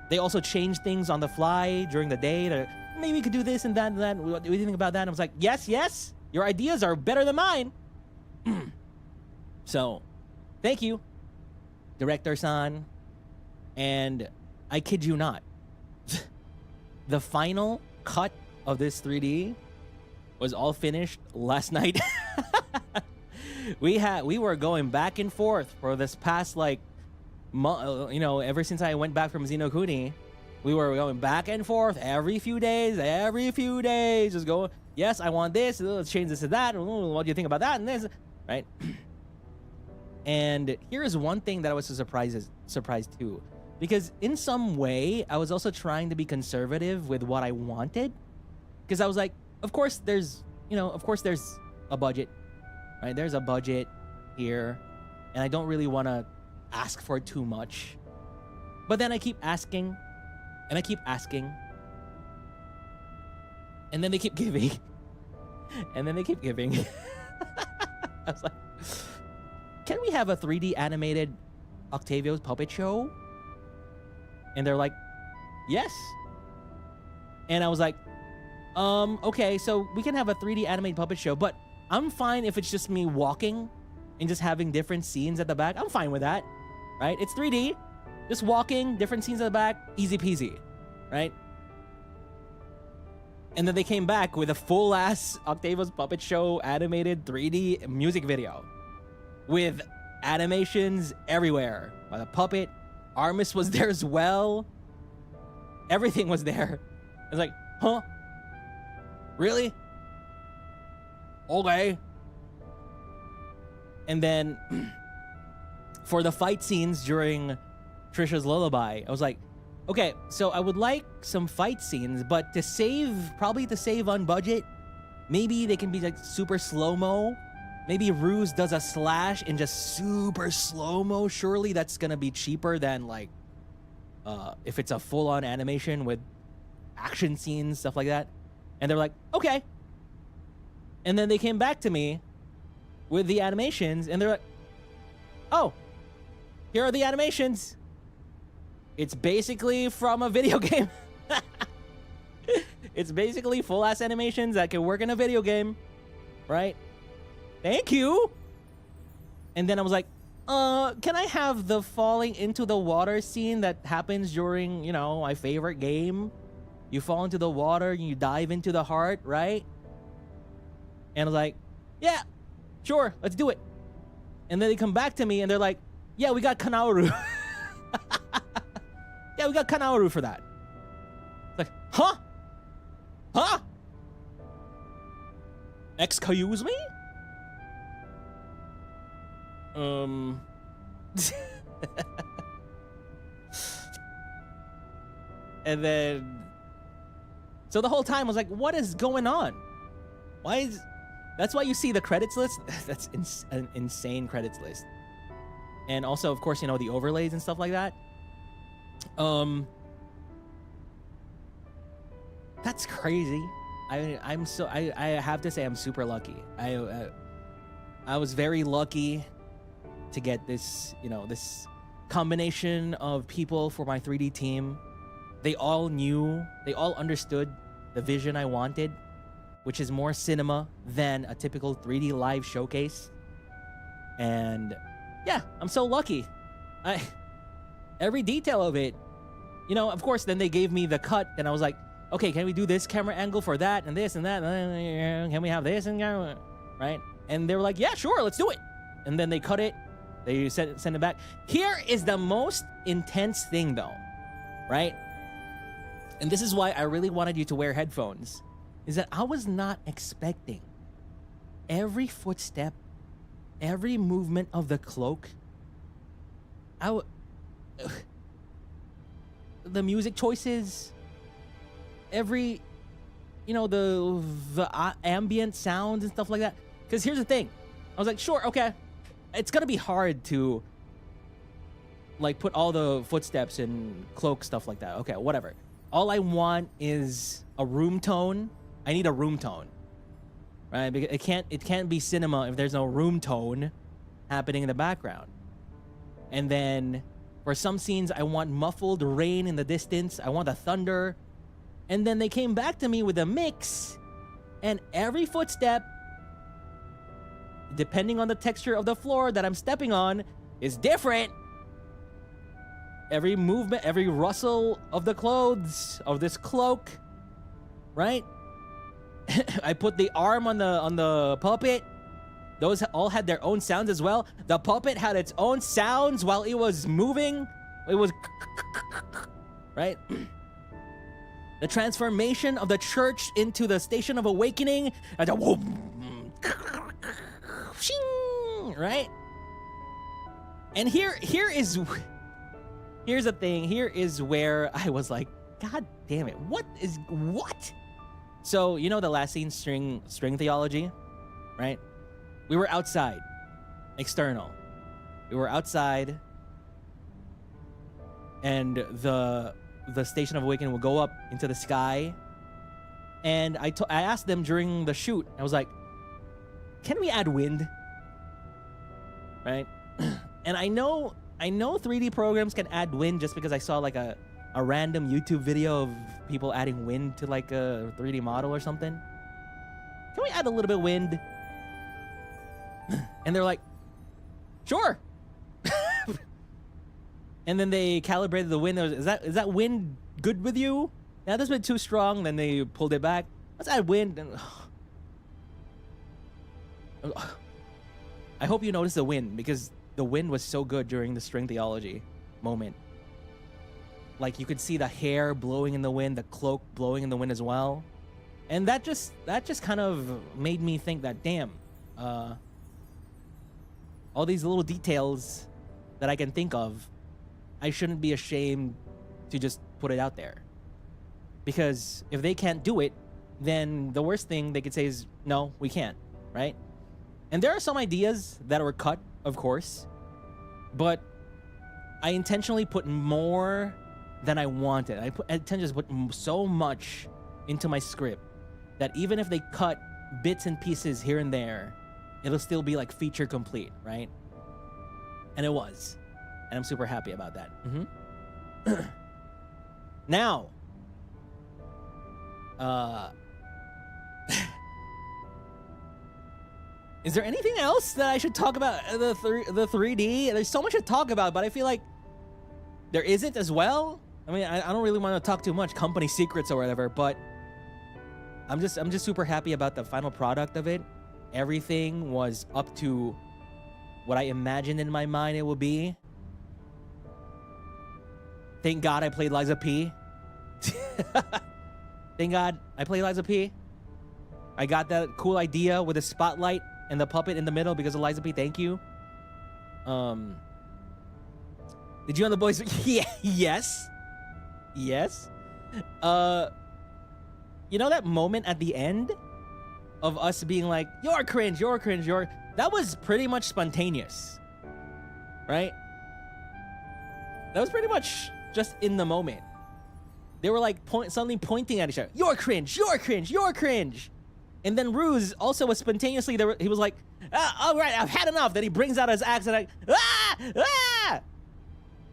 They also change things on the fly during the day. Maybe we could do this and that and that. What do you think about that? And I was like, yes, yes. Your ideas are better than mine. So, thank you, Director-san. And I kid you not, the final cut of this 3D was all finished last night. We were going back and forth for this past, like, you know, ever since I went back from Zenokuni, we were going back and forth every few days, just going, yes, I want this, let's change this to that, what do you think about that and this, right? And here's one thing that I was surprised too, because in some way I was also trying to be conservative with what I wanted, because I was like, of course there's a budget, right? There's a budget here, and I don't really want to ask for too much. But then I keep asking, and I keep asking, and then they keep giving, and then they keep giving. I was like, can we have a 3D animated Octavio's puppet show? And they're like, yes. And I was like, okay, so we can have a 3D animated puppet show, but I'm fine if it's just me walking and just having different scenes at the back. I'm fine with that, right? It's 3D, just walking, different scenes at the back, easy peasy, right? And then they came back with a full-ass Octavio's Puppet Show animated 3D music video with animations everywhere. By the puppet, Armis was there as well. Everything was there. It's like, huh? Really? Okay. And then for the fight scenes during Trisha's Lullaby, I was like, okay, so I would like some fight scenes, but probably to save on budget, maybe they can be like super slow-mo. Maybe Ruse does a slash in just super slow-mo. Surely that's gonna be cheaper than like if it's a full-on animation with action scenes, stuff like that. And they're like, okay. And then they came back to me with the animations, and they're like, oh, here are the animations. It's basically from a video game. It's basically full-ass animations that can work in a video game, right? Thank you. And then I was like, can I have the falling into the water scene that happens during, you know, my favorite game? You fall into the water and you dive into the heart, right? And I was like, yeah, sure, let's do it. And then they come back to me and they're like, Yeah, we got Kanauru. Yeah, we got Kanauru for that. It's like, huh? Huh? Excuse me? And then, so the whole time I was like, what is going on? Why is, that's why you see the credits list. That's an insane credits list. And also, of course, you know, the overlays and stuff like that. That's crazy. I have to say I'm super lucky. I was very lucky to get this, you know, this combination of people for my 3D team. They all knew, they all understood the vision I wanted, which is more cinema than a typical 3D live showcase. And yeah, I'm so lucky. Every detail of it, you know, of course, then they gave me the cut and I was like, okay, can we do this camera angle for that and this and that? Can we have this and right? And they were like, yeah, sure, let's do it. And then they cut it. They send it back. Here is the most intense thing though, right? And this is why I really wanted you to wear headphones, is that I was not expecting every footstep, every movement of the cloak. The music choices, every, you know, the ambient sounds and stuff like that. Because here's the thing, I was like, sure, okay, it's gonna be hard to like put all the footsteps and cloak stuff like that. Okay, whatever. All I want is a room tone. I need a room tone, right? Because it can't be cinema if there's no room tone happening in the background. And then for some scenes, I want muffled rain in the distance. I want the thunder. And then they came back to me with a mix, and every footstep, depending on the texture of the floor that I'm stepping on, is different. Every movement, every rustle of the clothes, of this cloak, right? I put the arm on the puppet. Those all had their own sounds as well. The puppet had its own sounds while it was moving. It was right? The transformation of the church into the Station of Awakening. And the right? And here's the thing. Here is where I was like, God damn it. What? So, you know the last scene, string theology, right? We were outside, external. We were outside, and the Station of Awakening will go up into the sky. And I asked them during the shoot, I was like, can we add wind? Right? And I know 3D programs can add wind just because I saw like a random YouTube video of people adding wind to like a 3D model or something. Can we add a little bit of wind? And they're like, sure. And then they calibrated the wind. Is that wind good with you? Yeah, that's been too strong. Then they pulled it back. Let's add wind. And I hope you noticed the wind, because the wind was so good during the string theology moment. Like you could see the hair blowing in the wind, the cloak blowing in the wind as well. And that just kind of made me think that, damn, all these little details that I can think of, I shouldn't be ashamed to just put it out there. Because if they can't do it, then the worst thing they could say is, no, we can't, right? And there are some ideas that were cut, of course, but I intentionally put more than I wanted. I tend to just put so much into my script that even if they cut bits and pieces here and there, it'll still be like feature complete, right? And it was. And I'm super happy about that. Now, is there anything else that I should talk about the 3D? There's so much to talk about, but I feel like there isn't as well. I mean, I don't really want to talk too much company secrets or whatever, but I'm just super happy about the final product of it. Everything was up to what I imagined in my mind it would be. Thank God I played Liza P. Thank God I played Liza P. I got that cool idea with the spotlight and the puppet in the middle because of Liza P. Thank you. Did you and the boys? Yeah, yes. Yes. You know that moment at the end of us being like, you're cringe, you're cringe, you're... That was pretty much spontaneous. Right? That was pretty much just in the moment. They were like suddenly pointing at each other. You're cringe, you're cringe, you're cringe. And then Ruse also was spontaneously, he was like, all right, I've had enough. Then he brings out his axe and like,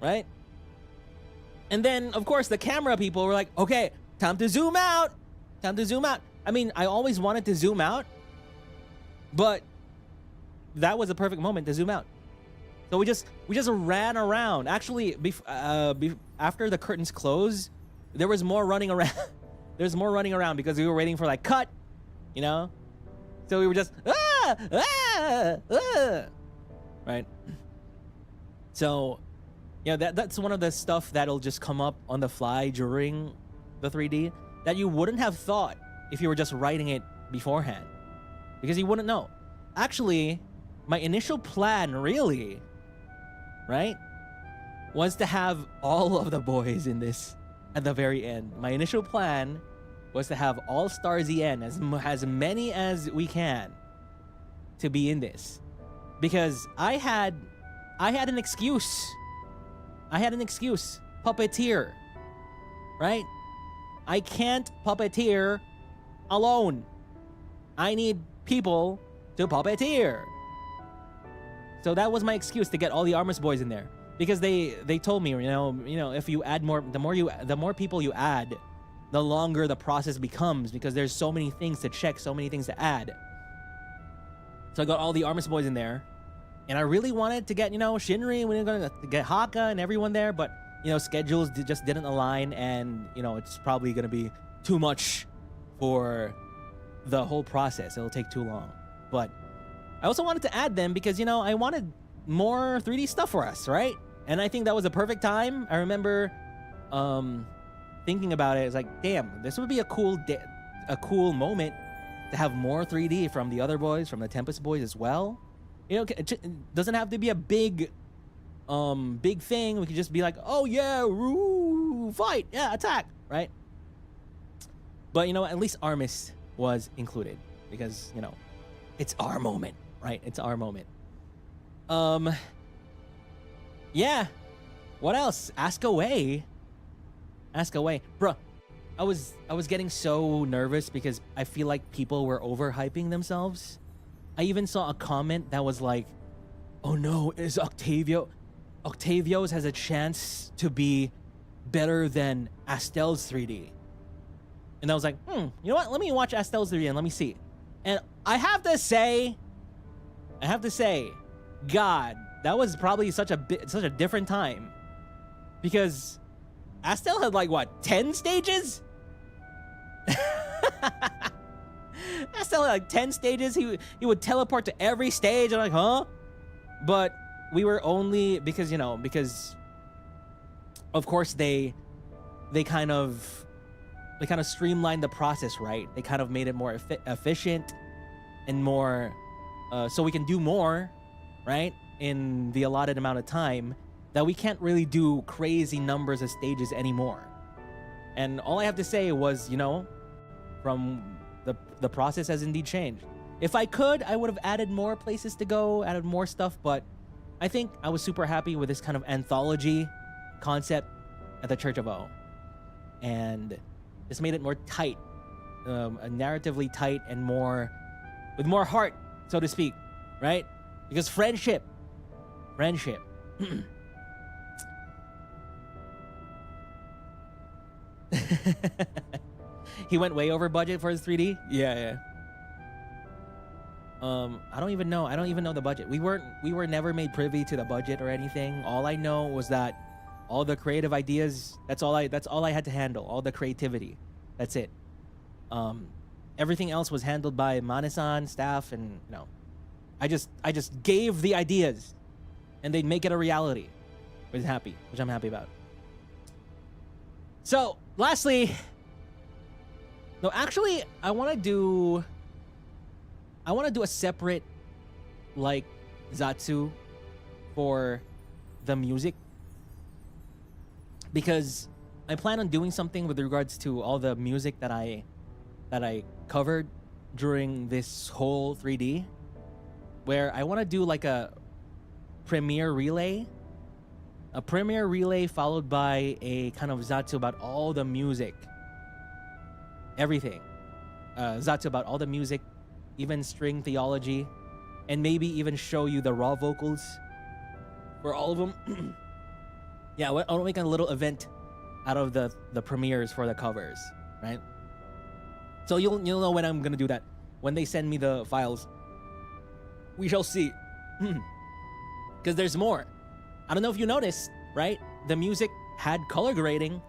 right? And then, of course, the camera people were like, okay, time to zoom out. Time to zoom out. I mean, I always wanted to zoom out, but that was a perfect moment to zoom out. So we just ran around. Actually, after the curtains closed, there was more running around. There's more running around because we were waiting for like cut, you know? So we were just, right? So, yeah, that's one of the stuff that'll just come up on the fly during the 3D that you wouldn't have thought if you were just writing it beforehand, because you wouldn't know. Actually, my initial plan really, right, was to have all of the boys in this at the very end. My initial plan was to have all Stars-EN, as many as we can, to be in this, because I had an excuse. I had an excuse. Puppeteer, right? I can't puppeteer alone. I need people to puppeteer. So that was my excuse to get all the Armors boys in there, because they told me, you know, if you add more, the more people you add, the longer the process becomes, because there's so many things to check, so many things to add. So I got all the Armors boys in there, and I really wanted to get, you know, Shinri, we were going to get Haka and everyone there, but, you know, schedules just didn't align, and, you know, it's probably going to be too much for the whole process. It'll take too long. But I also wanted to add them because, you know, I wanted more 3D stuff for us, right? And I think that was a perfect time. I remember thinking about it. It's like, damn, this would be a cool moment to have more 3D from the other boys, from the Tempest boys as well. You know, it doesn't have to be a big thing. We could just be like, oh yeah, woo, fight, yeah, attack, right? But, you know, at least Armis was included because, you know, it's our moment, right? It's our moment. Yeah. What else? Ask away. Ask away. Bruh, I was getting so nervous because I feel like people were overhyping themselves. I even saw a comment that was like, oh no, is Octavio's has a chance to be better than Astel's 3D. And I was like, you know what? Let me watch Astel's 3D and let me see. And I have to say, God, that was probably such a different time, because Astel had like what, 10 stages? Astel had like 10 stages. He would teleport to every stage. I'm like, huh? But we were only because, you know, because of course they kind of streamlined the process, right? They kind of made it more efficient and more so we can do more, right, in the allotted amount of time, that we can't really do crazy numbers of stages anymore. And all I have to say was, you know, from the process has indeed changed. If I could, I would have added more places to go, added more stuff, but I think I was super happy with this kind of anthology concept at the Church of O. And this made it more tight, narratively tight, and with more heart, so to speak, right? Because friendship. He went way over budget for his 3D. Yeah. I don't even know the budget. We were never made privy to the budget or anything. All I know was that all the creative ideas, that's all I had to handle, all the creativity. That's it. Everything else was handled by Mane-san, staff, and, you know, I just gave the ideas and they'd make it a reality. Which I'm happy about. So, lastly, no, actually, I want to do a separate, like, Zatsu for the music, because I plan on doing something with regards to all the music that I covered during this whole 3D, where I want to do like a premiere relay followed by a kind of Zatsu about all the music, everything, Zatsu about all the music, even string theology, and maybe even show you the raw vocals for all of them. Yeah, I'll make a little event out of the premieres for the covers, right? So you'll know when I'm gonna do that. When they send me the files, we shall see. Because there's more. I don't know if you noticed, right? The music had color grading,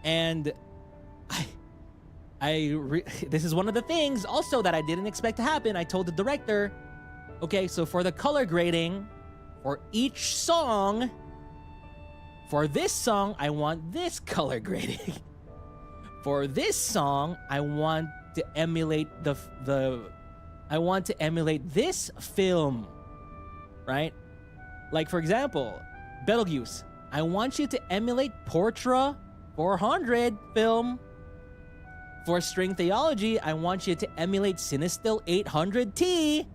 and this is one of the things also that I didn't expect to happen. I told the director, okay, so for the color grading for each song, for this song, I want this color grading. For this song, I want to emulate I want to emulate this film, right? Like, for example, Betelgeuse, I want you to emulate Portra 400 film. For String Theology, I want you to emulate Cinestil 800T.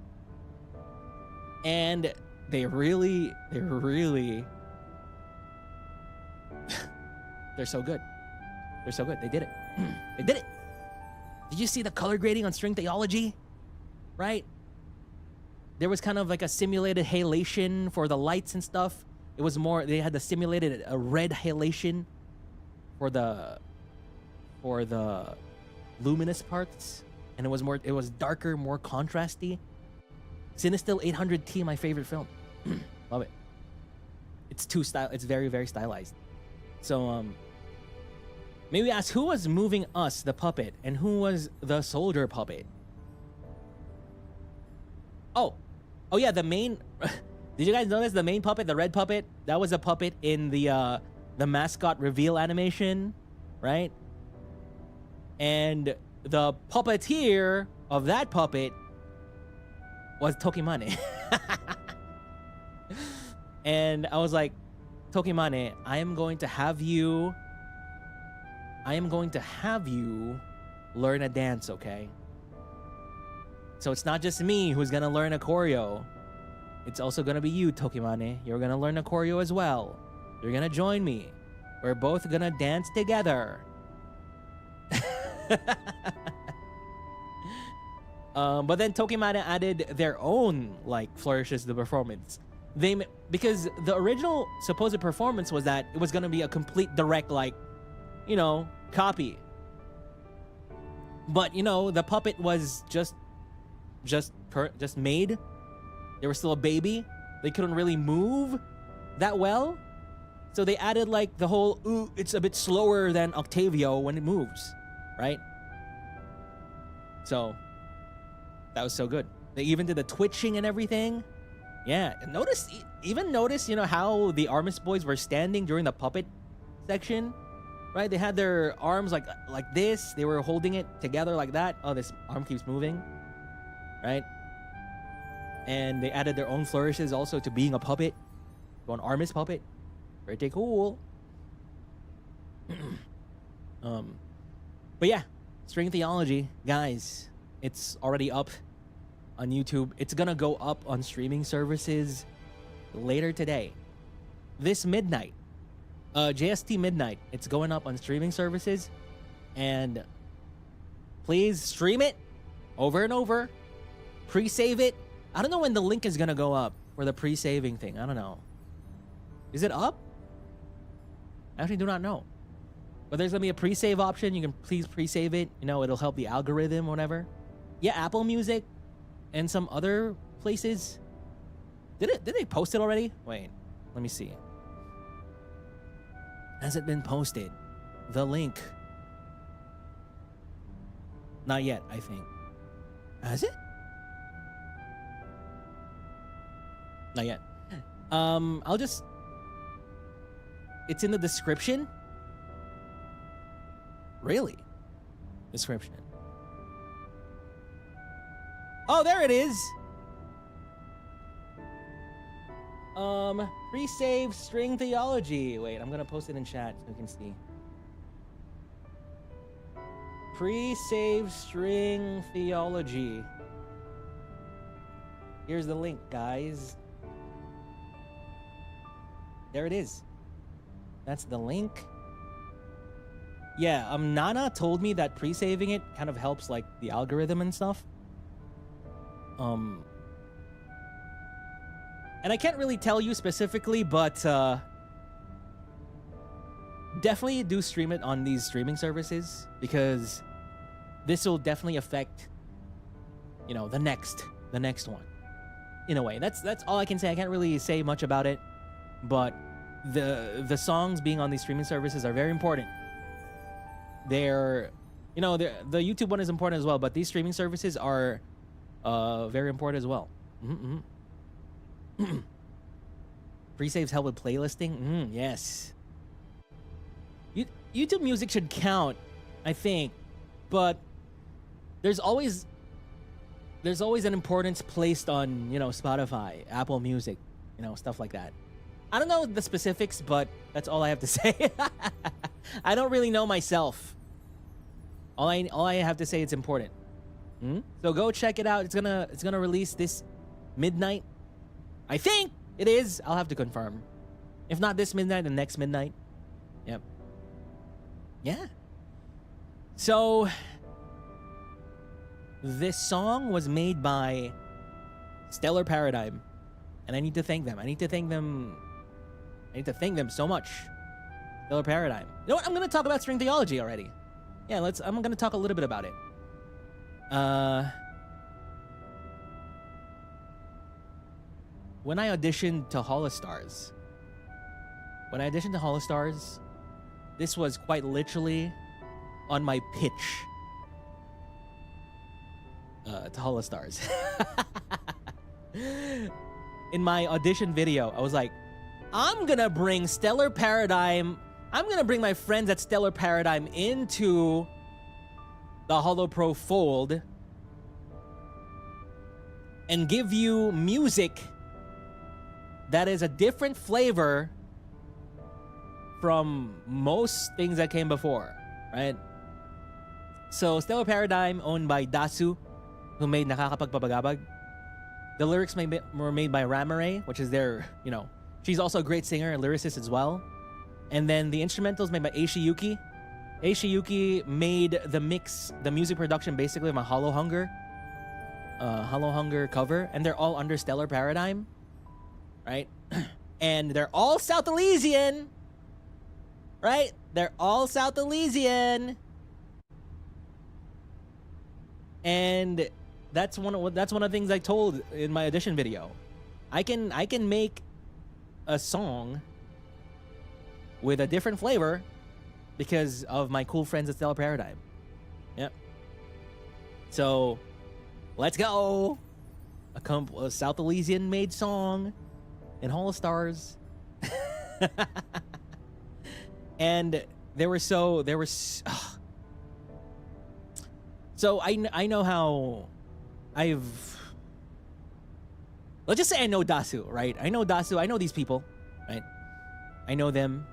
And they're so good. They're so good. They did it. They did it. Did you see the color grading on String Theology? Right? There was kind of like a simulated halation for the lights and stuff. It was more, they had the simulated a red halation for the luminous parts, and it was darker, more contrasty. Cinestil 800T, my favorite film. Love it. It's very, very stylized. So maybe ask, who was moving us, the puppet, and who was the soldier puppet? Oh yeah, the main did you guys notice the main puppet, the red puppet? That was a puppet in the mascot reveal animation, right? And the puppeteer of that puppet was Tokimane. And I was like, Tokimane, I am going to have you learn a dance, okay? So it's not just me who's gonna learn a choreo. It's also gonna be you, Tokimane. You're gonna learn a choreo as well. You're gonna join me. We're both gonna dance together. But then Tokimane added their own like flourishes to the performance. Because the original supposed performance was that it was gonna be a complete direct, like, you know, copy. But you know, the puppet was just made. They were still a baby. They couldn't really move that well. So they added like the whole, ooh, it's a bit slower than Octavio when it moves, right? So that was so good. They even did the twitching and everything. Yeah, notice, you know, how the Armis boys were standing during the puppet section, right? They had their arms like this. They were holding it together like that. Oh, this arm keeps moving, right? And they added their own flourishes also to being a puppet, to an Armis puppet. Pretty cool. But yeah, String Theology, guys, it's already up on YouTube. It's gonna go up on streaming services later today, this midnight, JST midnight. It's going up on streaming services, and please stream it over and over. Pre-save it. I don't know when the link is gonna go up for the pre-saving thing. I don't know. Is it up? I actually do not know. But there's gonna be a pre-save option. You can please pre-save it. You know, it'll help the algorithm, whatever. Yeah, Apple Music and some other places. Did they post it already? Wait, let me see. Has it been posted? The link. Not yet, I think. Has it? Not yet. I'll just... It's in the description. Really? Description. Oh, there it is. Pre-save string theology. Wait, I'm gonna post it in chat so you can see. Pre-save string theology. Here's the link, guys. There it is. That's the link. Yeah, Nana told me that pre-saving it kind of helps like the algorithm and stuff. And I can't really tell you specifically, but definitely do stream it on these streaming services, because this will definitely affect, you know, the next one. In a way, that's all I can say. I can't really say much about it, but the songs being on these streaming services are very important. They're, you know, the YouTube one is important as well, but these streaming services are very important as well. Pre-saves help with playlisting. Yes. YouTube Music should count, I think, but there's always an importance placed on, you know, Spotify, Apple Music, you know, stuff like that. I don't know the specifics, but that's all I have to say. I don't really know myself. All I have to say, it's important. So go check it out. It's gonna release this midnight. I think it is. I'll have to confirm. If not this midnight, then next midnight. Yep. Yeah. So this song was made by Stellar Paradigm, and I need to thank them. I need to thank them so much. Stellar Paradigm. You know what? I'm gonna talk about string theology already. Yeah, I'm gonna talk a little bit about it. When I auditioned to HOLOSTARS, this was quite literally on my pitch to HOLOSTARS. In my audition video, I was like, I'm gonna bring Stellar Paradigm. I'm gonna bring my friends at Stellar Paradigm into the HoloPro fold and give you music that is a different flavor from most things that came before, right? So Stellar Paradigm, owned by Dasu, who made Nakakapagpabagabag. The lyrics were made by Ramaray, which is their, you know, she's also a great singer and lyricist as well. And then the instrumentals made by Eishiyuki. Eishiyuki made the music production basically of my Hollow Hunger cover, and they're all under Stellar Paradigm, right? And they're all South Elysian, right? They're all South Elysian, and that's one of the things I told in my audition video. I can make a song with a different flavor because of my cool friends at Stellar Paradigm. Yep. So, let's go. A South Elysian made song in HOLOSTARS. And so I know how let's just say I know Dasu, right? I know Dasu, I know these people, right? I know them,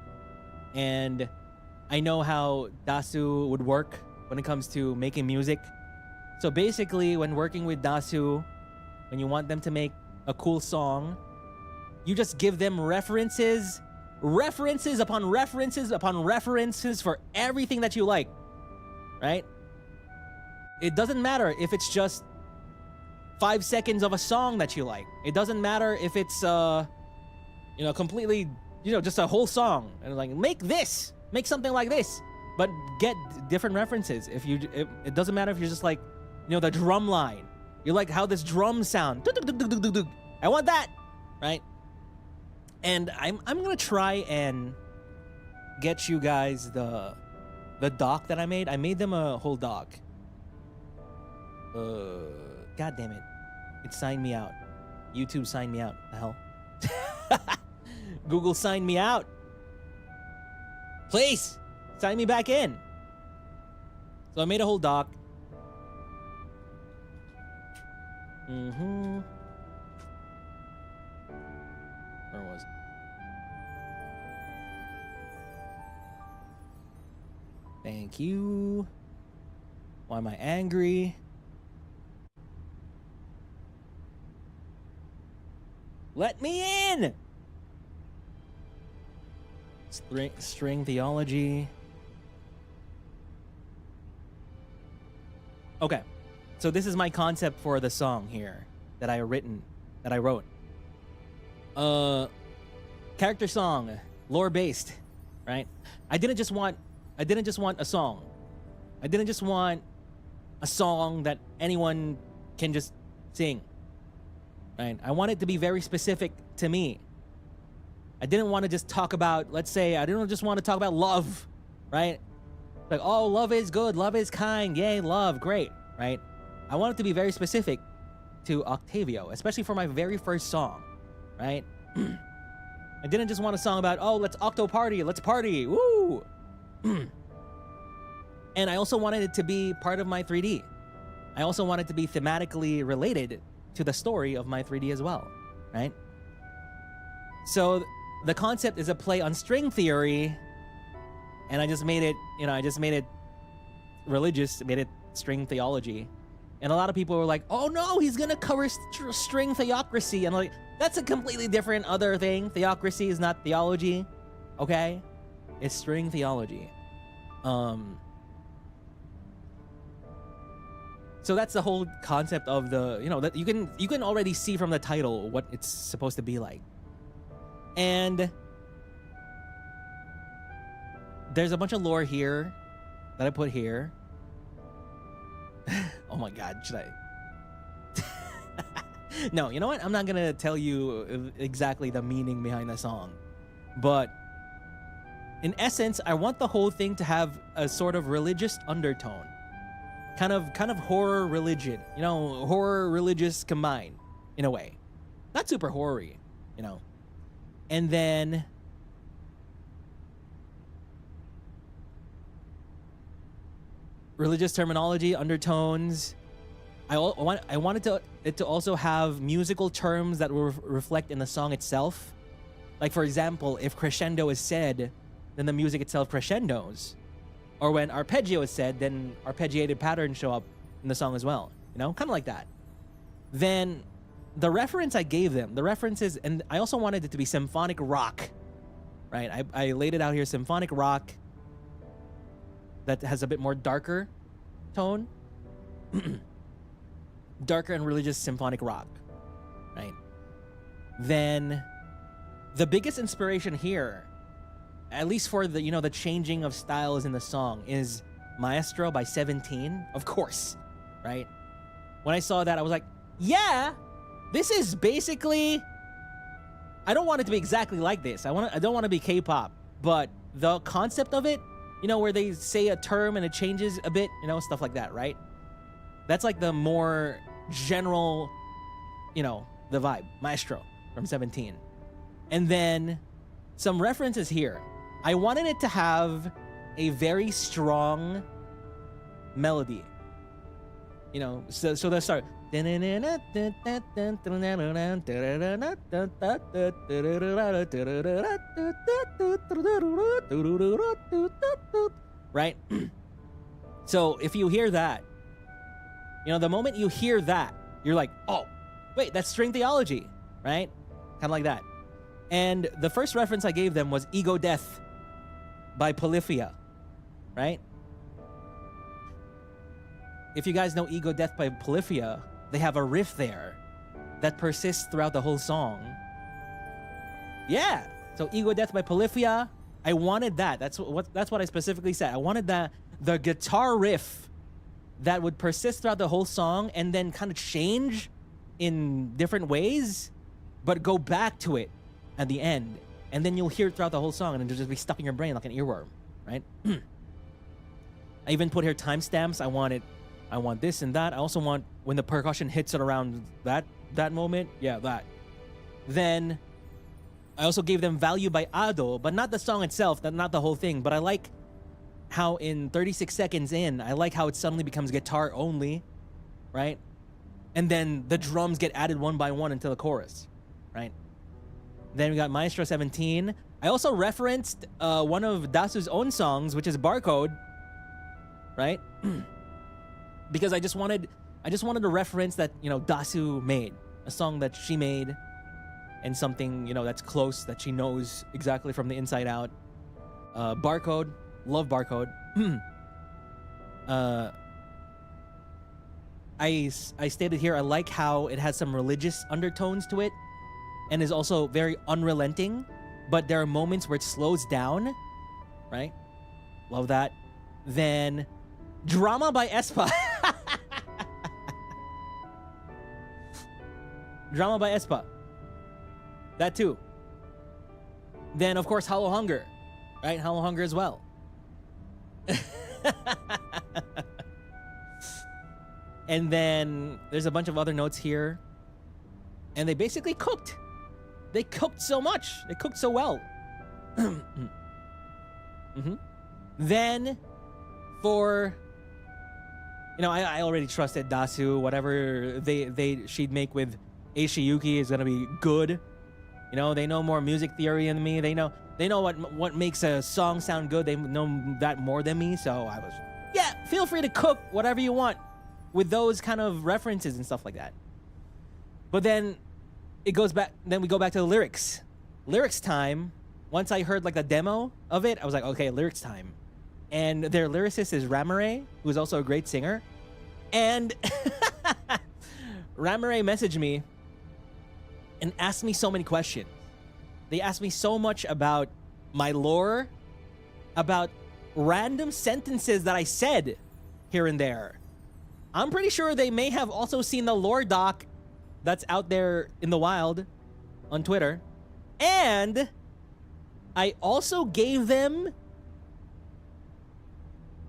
and I know how Dasu would work when it comes to making music. So basically, when working with Dasu, when you want them to make a cool song, you just give them references upon references upon references for everything that you like, right? It doesn't matter if it's just 5 seconds of a song that you like. It doesn't matter if it's completely, just a whole song, and like, make something like this, but get different references. It doesn't matter if you're just like, the drum line. You like how this drum sound. I want that, right? And I'm gonna try and get you guys the doc that I made. I made them a whole doc. God damn it! It signed me out. YouTube signed me out. The hell? Google signed me out. Please sign me back in. So I made a whole doc. Where was it? Thank you. Why am I angry? Let me in! String theology. Okay. So this is my concept for the song here that I wrote. Character song, lore based, right? I didn't just want a song. I didn't just want a song that anyone can just sing. Right? I want it to be very specific to me. I didn't want to just talk about, let's say, I didn't just want to talk about love, right? Like, oh, love is good, love is kind, yay, love, great, right? I want it to be very specific to Octavio, especially for my very first song, right? I didn't just want a song about, oh, let's octo party, let's party, woo! And I also wanted it to be part of my 3D. I also wanted it to be thematically related to the story of my 3D as well, right? So the concept is a play on string theory, and I just made it, religious, made it string theology. And a lot of people were like, oh no, he's gonna cover string theocracy. And I'm like, that's a completely different other thing. Theocracy is not theology, okay? It's string theology. So that's the whole concept of the, that you can already see from the title what it's supposed to be like. And there's a bunch of lore here that I put here. Oh my god, should I? No, you know what? I'm not gonna tell you exactly the meaning behind the song. But in essence, I want the whole thing to have a sort of religious undertone. Kind of horror religion, horror religious combined in a way. Not super horror-y, And then religious terminology, undertones. I wanted it to also have musical terms that will reflect in the song itself. Like, for example, if crescendo is said, then the music itself crescendos. Or when arpeggio is said, then arpeggiated patterns show up in the song as well. Kind of like that. Then the reference I gave them, the references, and I also wanted it to be symphonic rock, right? I laid it out here, symphonic rock that has a bit more darker tone. Darker and religious symphonic rock, right? Then the biggest inspiration here, at least for the the changing of styles in the song, is Maestro by 17, of course, right? When I saw that, I was like, yeah, this is basically, I don't want it to be exactly like this. I don't want to be K-pop, but the concept of it, where they say a term and it changes a bit, stuff like that, right? That's like the more general, the vibe, Maestro from 17. And then some references here. I wanted it to have a very strong melody. So they'll start. Right? So if you hear that, the moment you hear that, you're like, oh, wait, that's string theology, right? Kind of like that. And the first reference I gave them was Ego Death by Polyphia, right? If you guys know Ego Death by Polyphia, they have a riff there that persists throughout the whole song. Yeah. So Ego Death by Polyphia, I wanted that. That's what I specifically said. I wanted the guitar riff that would persist throughout the whole song and then kind of change in different ways, but go back to it at the end. And then you'll hear it throughout the whole song and it'll just be stuck in your brain like an earworm, right? I even put here timestamps. I want this and that. I also want when the percussion hits it around that moment. Yeah, that. Then I also gave them Value by Ado, but not the song itself, not the whole thing. But I like how in 36 seconds in, I like how it suddenly becomes guitar only, right? And then the drums get added one by one until the chorus, right? Then we got Maestro 17. I also referenced one of Dasu's own songs, which is Barcode, right? Because I just wanted to reference that, you know, Dasu made a song that she made, and something, you know, that's close, that she knows exactly from the inside out. Barcode, love Barcode. I stated here, I like how it has some religious undertones to it, and is also very unrelenting, but there are moments where it slows down, right? Love that. Then Drama by Espa. Drama by Espa. That too. Then, of course, Hollow Hunger. Right? Hollow Hunger as well. And then there's a bunch of other notes here. And they basically cooked. They cooked so much. They cooked so well. Then, for... You know, I already trusted Dasu. Whatever she'd make with Eishiyuki is gonna be good. You know, they know more music theory than me. They know what makes a song sound good. They know that more than me. So I was, yeah, feel free to cook whatever you want with those kind of references and stuff like that. But then it goes back. Then we go back to the lyrics. Lyrics time. Once I heard like the demo of it, I was like, okay, lyrics time. And their lyricist is Ramare, who's also a great singer. And Ramare messaged me and asked me so many questions. They asked me so much about my lore, about random sentences that I said here and there. I'm pretty sure they may have also seen the lore doc that's out there in the wild on Twitter. And I also gave them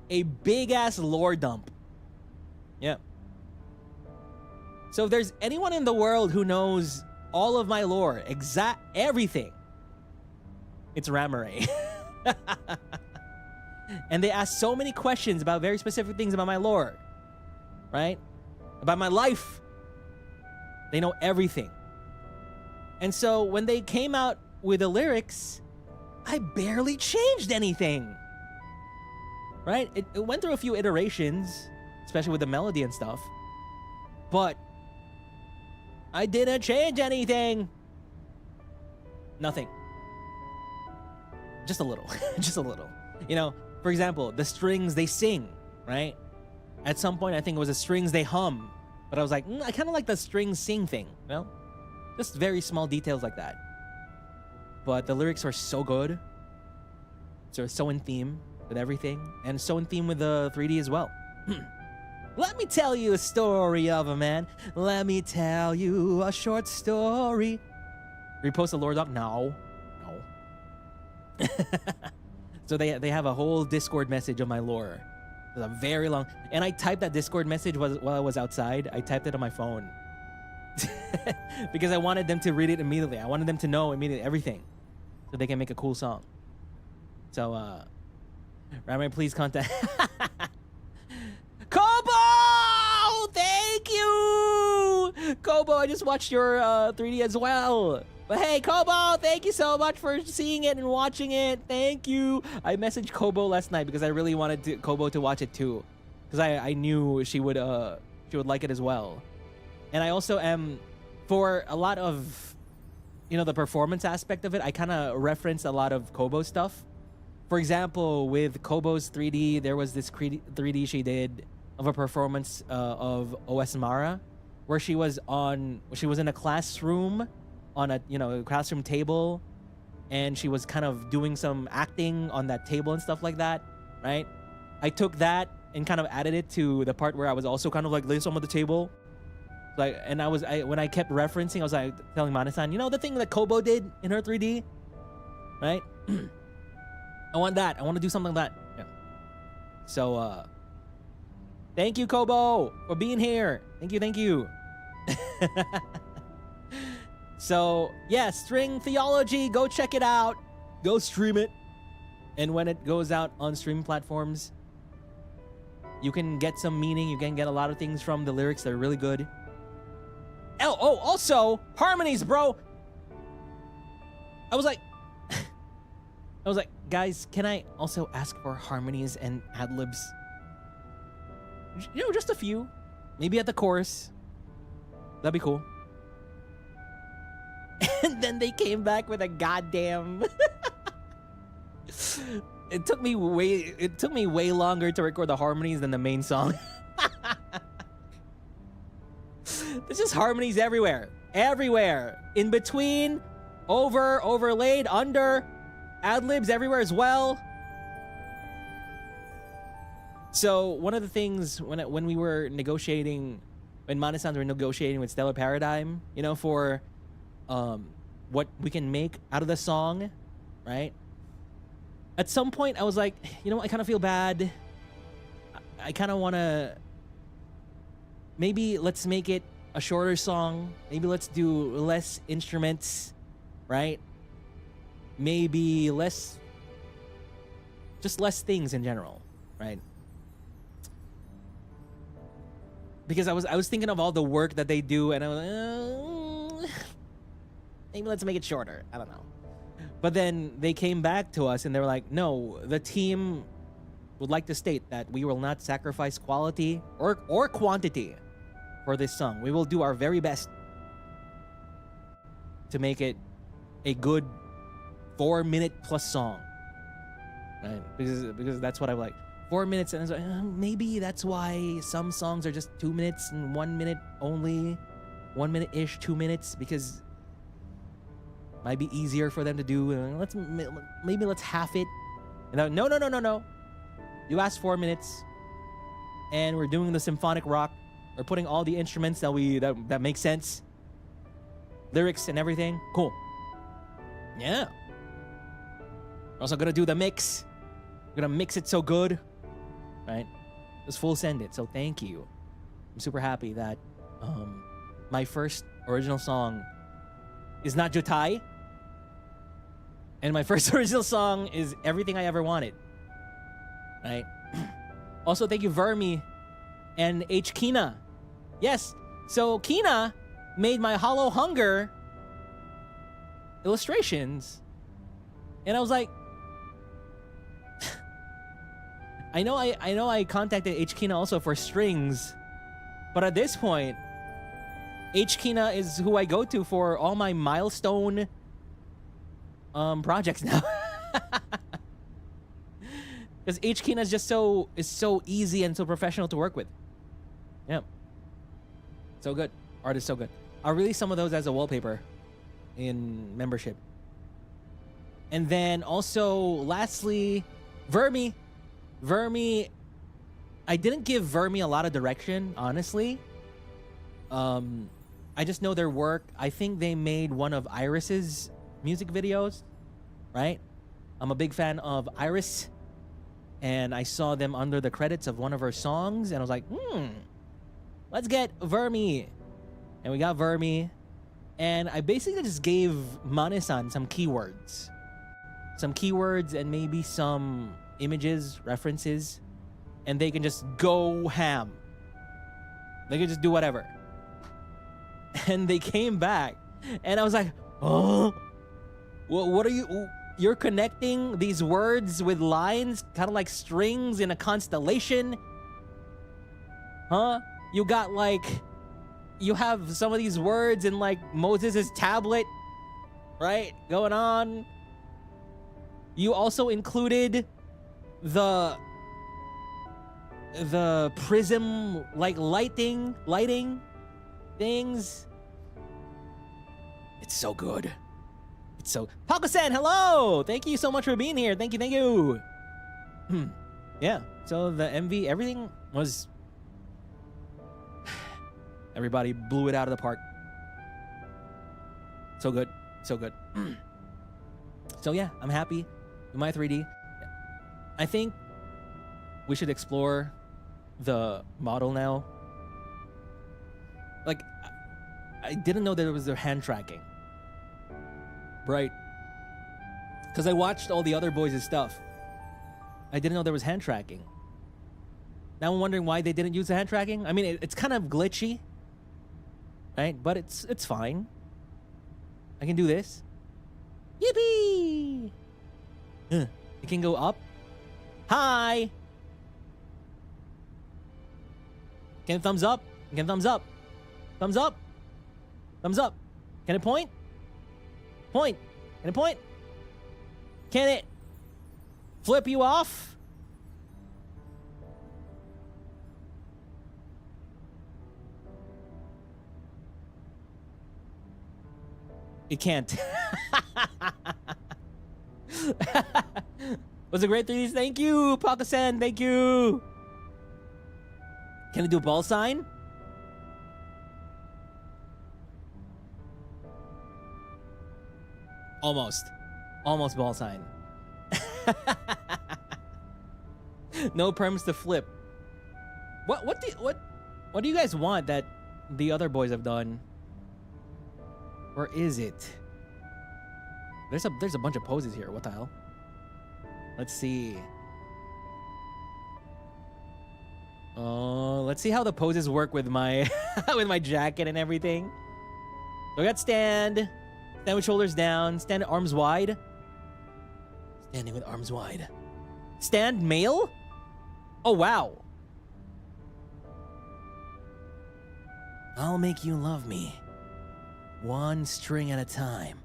a big-ass lore dump. Yeah. So if there's anyone in the world who knows all of my lore, exact everything, it's Ramare. And they asked so many questions about very specific things about my lore, right? About my life. They know everything. And so when they came out with the lyrics, I barely changed anything. Right? It went through a few iterations, especially with the melody and stuff. But I didn't change anything. Nothing. Just a little. Just a little. You know, for example, the strings they sing, right? At some point, I think it was the strings they hum. But I was like, I kind of like the strings sing thing. You know? Just very small details like that. But the lyrics are so good. So in theme with everything. And so in theme with the 3D as well. Let me tell you a story of a man. Let me tell you a short story. Repost the lore doc? No. No. So they have a whole Discord message of my lore. It's a very long... And I typed that Discord message while I was outside. I typed it on my phone. Because I wanted them to read it immediately. I wanted them to know immediately everything. So they can make a cool song. So, Ramay, please contact... Kobo! Thank you! Kobo, I just watched your 3D as well. But hey, Kobo, thank you so much for seeing it and watching it. Thank you. I messaged Kobo last night because I really wanted Kobo to watch it too. Because I knew she would like it as well. And I also am, for a lot of, you know, the performance aspect of it, I kind of referenced a lot of Kobo stuff. For example, with Kobo's 3D, there was this 3D she did of a performance of OS Mara, where she was in a classroom on a, you know, classroom table, and she was kind of doing some acting on that table and stuff like that, right? I took that and kind of added it to the part where I was also kind of like laying some on the table, like, and when I kept referencing, I was like telling Mana-san, you know, the thing that Kobo did in her 3D, right? I want that. I want to do something like that. Yeah. So, thank you, Kobo, for being here. Thank you, thank you. So, yeah, String Theology, go check it out. Go stream it. And when it goes out on streaming platforms, you can get some meaning. You can get a lot of things from the lyrics that are really good. Oh, also, harmonies, bro. I was like, guys, can I also ask for harmonies and ad-libs? You know, just a few. Maybe at the chorus. That'd be cool. And then they came back with a goddamn... It took me way longer to record the harmonies than the main song. There's just harmonies everywhere. Everywhere. In between, over, overlaid, under, ad-libs everywhere as well. So one of the things when we were negotiating, when Mana-san were negotiating with Stellar Paradigm, you know, for what we can make out of the song, right? At some point, I was like, you know, I kind of feel bad. I kind of want to... Maybe let's make it a shorter song. Maybe let's do less instruments, right? Maybe less... Just less things in general, right? Because I was thinking of all the work that they do, and I was like, maybe let's make it shorter. I don't know. But then they came back to us and they were like, no, the team would like to state that we will not sacrifice quality or quantity for this song. We will do our very best to make it a good 4-minute plus song. Right? Because that's what I like. 4 minutes, and I was like, maybe that's why some songs are just 2 minutes and 1 minute only. 1 minute-ish, 2 minutes, because might be easier for them to do. Maybe let's half it. And no. You asked 4 minutes, and we're doing the symphonic rock. We're putting all the instruments that make sense, lyrics and everything. Cool. Yeah. We're also gonna do the mix. We're gonna mix it so good, right? Just full send it. So thank you. I'm super happy that my first original song is not Jutai. And my first original song is Everything I Ever Wanted. Right? Also, thank you, Vermi and H. Kina. Yes. So, Kina made my Hollow Hunger illustrations. And I was like... I know I contacted H. Kina also for strings. But at this point... H. Kina is who I go to for all my milestone projects now. Because H. Kina is just so easy and so professional to work with. Yeah. So good. Art is so good. I'll release some of those as a wallpaper in membership. And then also, lastly, Vermi. I didn't give Vermi a lot of direction, honestly. I just know their work. I think they made one of Iris's music videos, right? I'm a big fan of Iris, and I saw them under the credits of one of her songs, and I was like, let's get Vermi. And we got Vermi, and I basically just gave Mane-san some keywords. Some keywords and maybe some images, references, and they can just go ham. They can just do whatever. And they came back, and I was like, oh, what are you... You're connecting these words with lines, kind of like strings in a constellation? Huh? You got like... You have some of these words in like Moses' tablet, right? Going on. You also included the prism, like lighting things. It's so good. It's so... Paco-san, hello! Thank you so much for being here. Thank you. Yeah, so the MV, everything was... Everybody blew it out of the park. So good. So good. So yeah, I'm happy with my 3D. I think we should explore the model now. Like, I didn't know that there was their hand tracking. Right? Because I watched all the other boys' stuff. I didn't know there was hand tracking. Now I'm wondering why they didn't use the hand tracking. I mean, it's kind of glitchy, right? But it's fine. I can do this. Yippee! It can go up. Hi! Can it thumbs up? Can it thumbs up? Thumbs up? Thumbs up. Can it point? Point. Can it point? Can it flip you off? It can't. Was a great 3D. Thank you, Pakistan. Thank you. Can it do a ball sign? Almost. Almost ball sign. No perms to flip. What do you guys want that the other boys have done? Or is it? There's a bunch of poses here. What the hell? Let's see. Oh, let's see how the poses work with my with my jacket and everything. So we got stand with shoulders down, stand arms wide. Standing with arms wide. Stand male? Oh wow. I'll make you love me. One string at a time.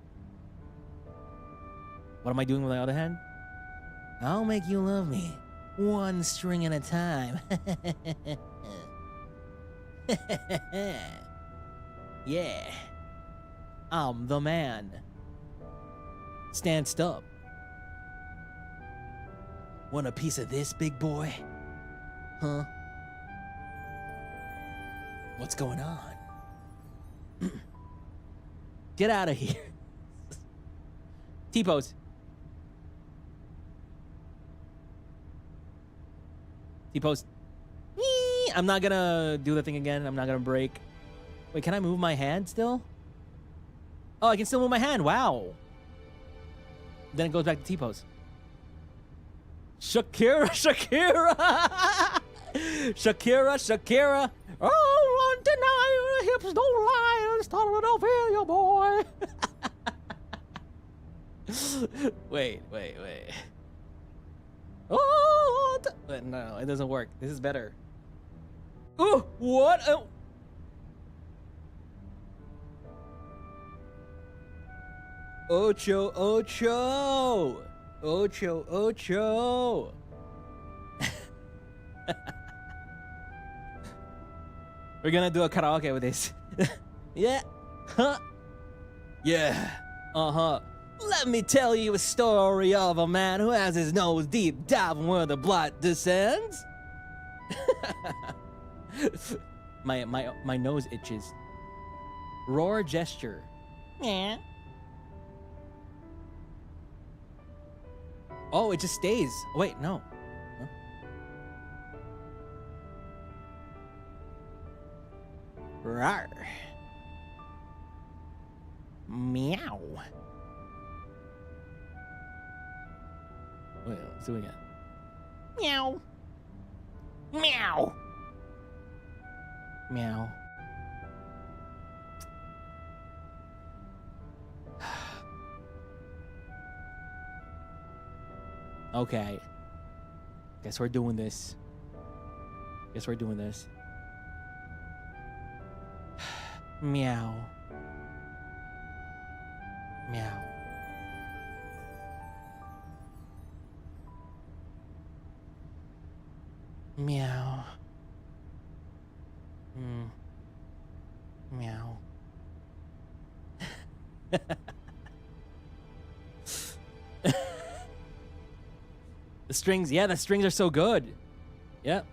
What am I doing with my other hand? I'll make you love me. One string at a time. Yeah. I'm the man. Stand up. Want a piece of this, big boy? Huh? What's going on? Get out of here. T-pose. T-pose. I'm not gonna do the thing again. I'm not gonna break. Wait, can I move my hand still? Oh, I can still move my hand. Wow. Then it goes back to T-pose. Shakira, Shakira. Shakira, Shakira. Oh, undeniable, your hips don't lie. Started off here, your boy. Wait. Oh, no, it doesn't work. This is better. Oh, what? Ocho. We're gonna do a karaoke with this. Yeah. Huh? Yeah. Uh-huh. Let me tell you a story of a man who has his nose deep down where the blood descends. my nose itches. Roar gesture. Yeah. Oh, it just stays. Oh, wait, no. Huh? Rawr. Meow. Wait, let's do it again. Meow. Meow. Meow. Okay. Guess we're doing this. Meow. Meow. Meow. Meow. The strings, yeah, the strings are so good. Yep.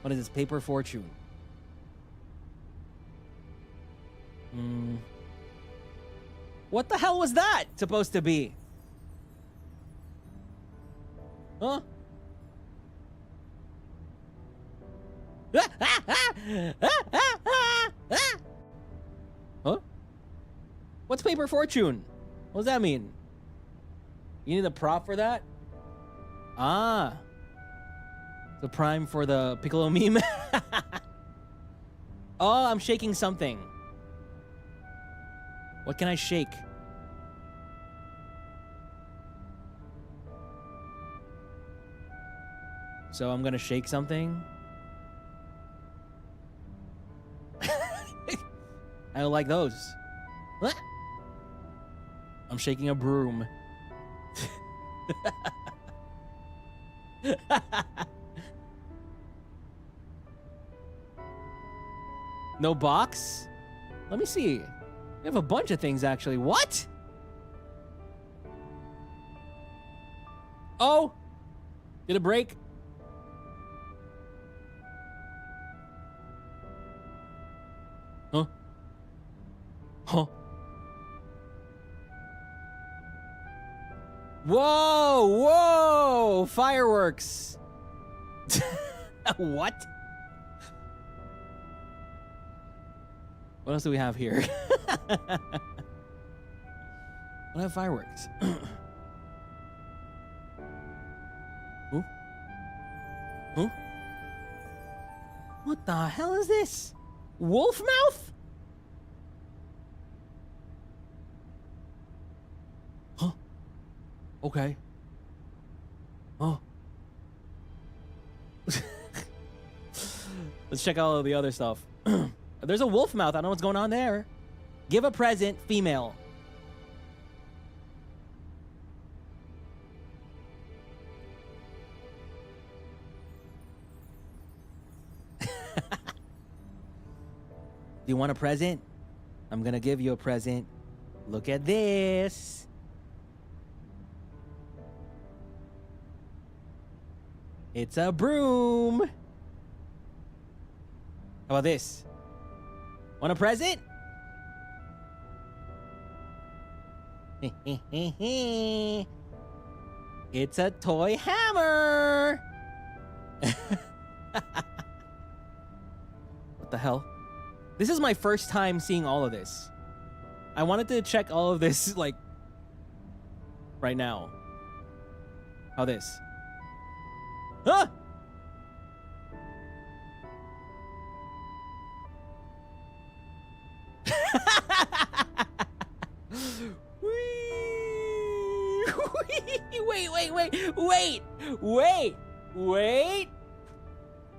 What is this? Paper Fortune. What the hell was that supposed to be? Huh? Huh? What's Paper Fortune? What does that mean? You need a prop for that? Ah. The prime for the Piccolo meme. Oh, I'm shaking something. What can I shake? So I'm gonna shake something. I don't like those. What? I'm shaking a broom. No box? Let me see. We have a bunch of things actually. What? Oh! Did it break? Huh? Huh? Whoa! Whoa! Fireworks! What? What else do we have here? What have fireworks? Huh? Huh? What the hell is this? Wolf mouth? Huh? Okay. Oh. Let's check out all of the other stuff. There's a wolf mouth. I don't know what's going on there. Give a present, female. Do you want a present? I'm gonna give you a present. Look at this. It's a broom. How about this? Want a present? It's a toy hammer. What the hell? This is my first time seeing all of this. I wanted to check all of this, like, right now. How this? Huh?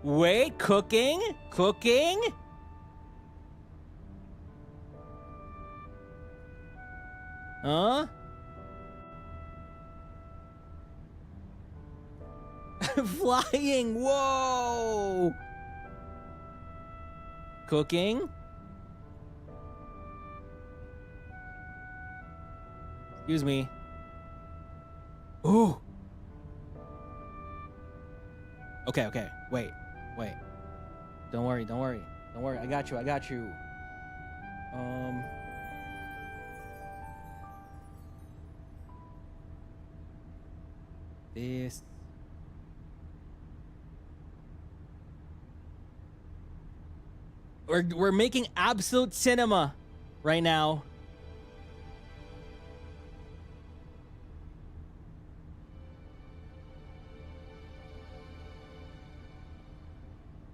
Wait, cooking? Huh? Flying, whoa! Cooking? Excuse me. Ooh. Okay. Wait. Don't worry. I got you. This. We're making absolute cinema right now.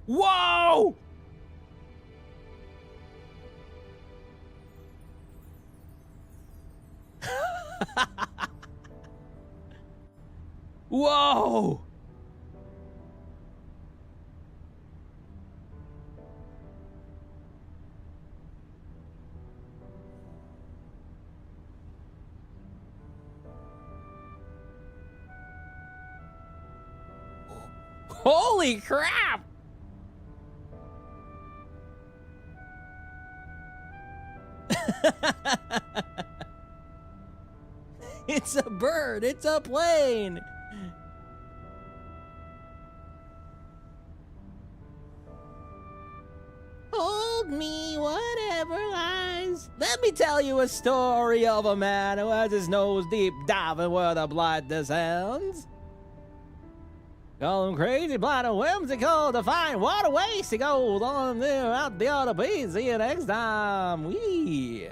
Whoa! Whoa! Holy crap! It's a bird. It's a plane. Hold me, whatever lies. Let me tell you a story of a man who has his nose deep diving where the blood descends. Call him crazy, blind, and whimsical to find what a waste he goes on there out the other beat. See you next time. Wee.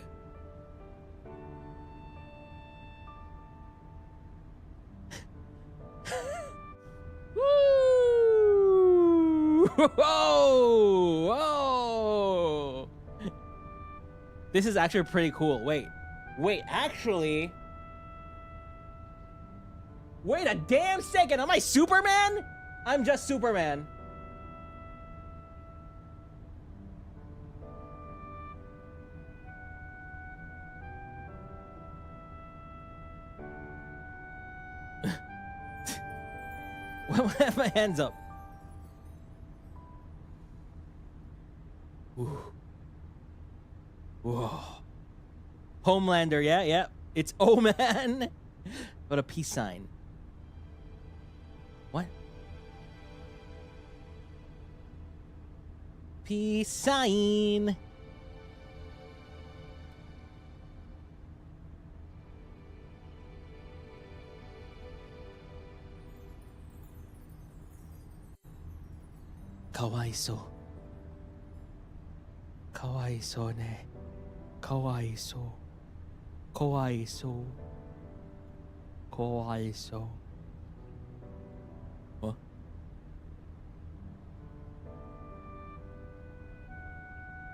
Whoa! Whoa! This is actually pretty cool. Wait, actually. Wait a damn second. Am I Superman? I'm just Superman. Why do I have my hands up? Ooh. Whoa. Homelander, yeah. It's O-Man. But a peace sign. What? Peace sign. Kawaiso. Kawaiso ne. Kawaiso. Kawaiso. Kawaiso. What?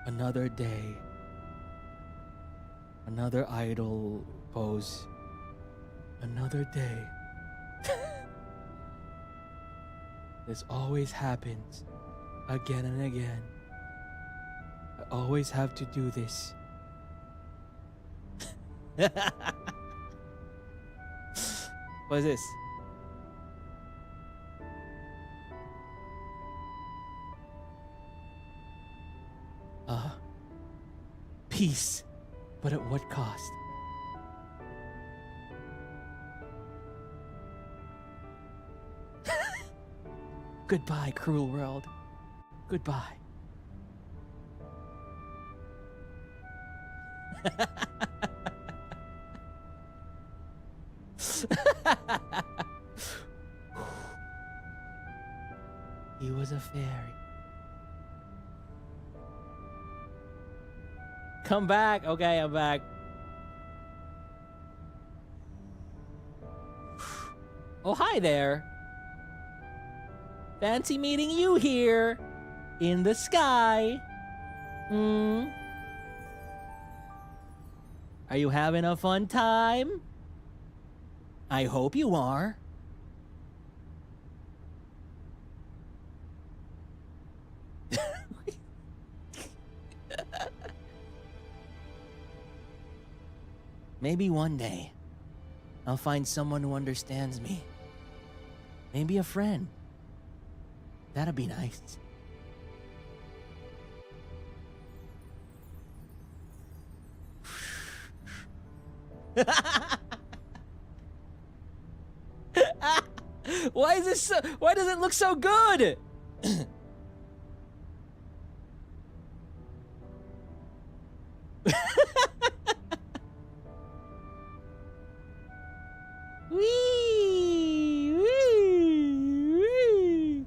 Another day. Another idol pose. Another day. This always happens. Again and again. I always have to do this. What is this? Peace, but at what cost? Goodbye, cruel world. Goodbye. He was a fairy. Come back. Okay, I'm back. Oh, hi there. Fancy meeting you here in the sky. Are you having a fun time? I hope you are. Maybe one day I'll find someone who understands me. Maybe a friend. That'd be nice. Why is this so, why does it look so good? Wee, wee, wee.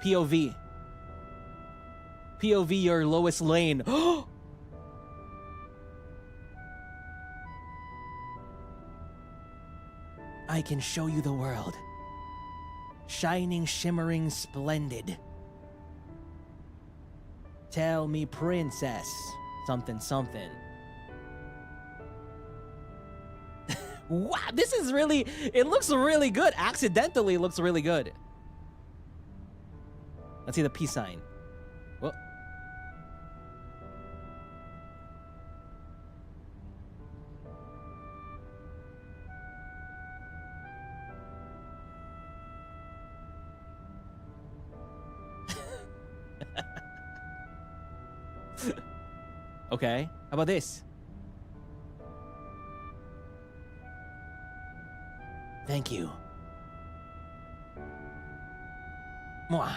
POV. POV your lowest lane. I can show you the world. Shining, shimmering, splendid. Tell me, princess. Something, something. Wow, this is really... It looks really good. Accidentally, it looks really good. Let's see the peace sign. Whoa. Okay, how about this? Thank you. Moi.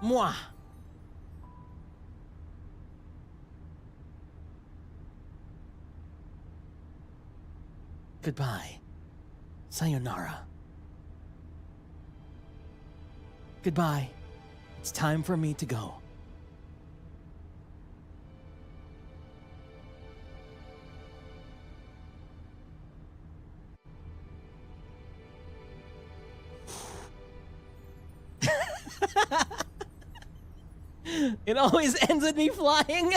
Moi. Goodbye. Sayonara. Goodbye. It's time for me to go. It always ends with me flying.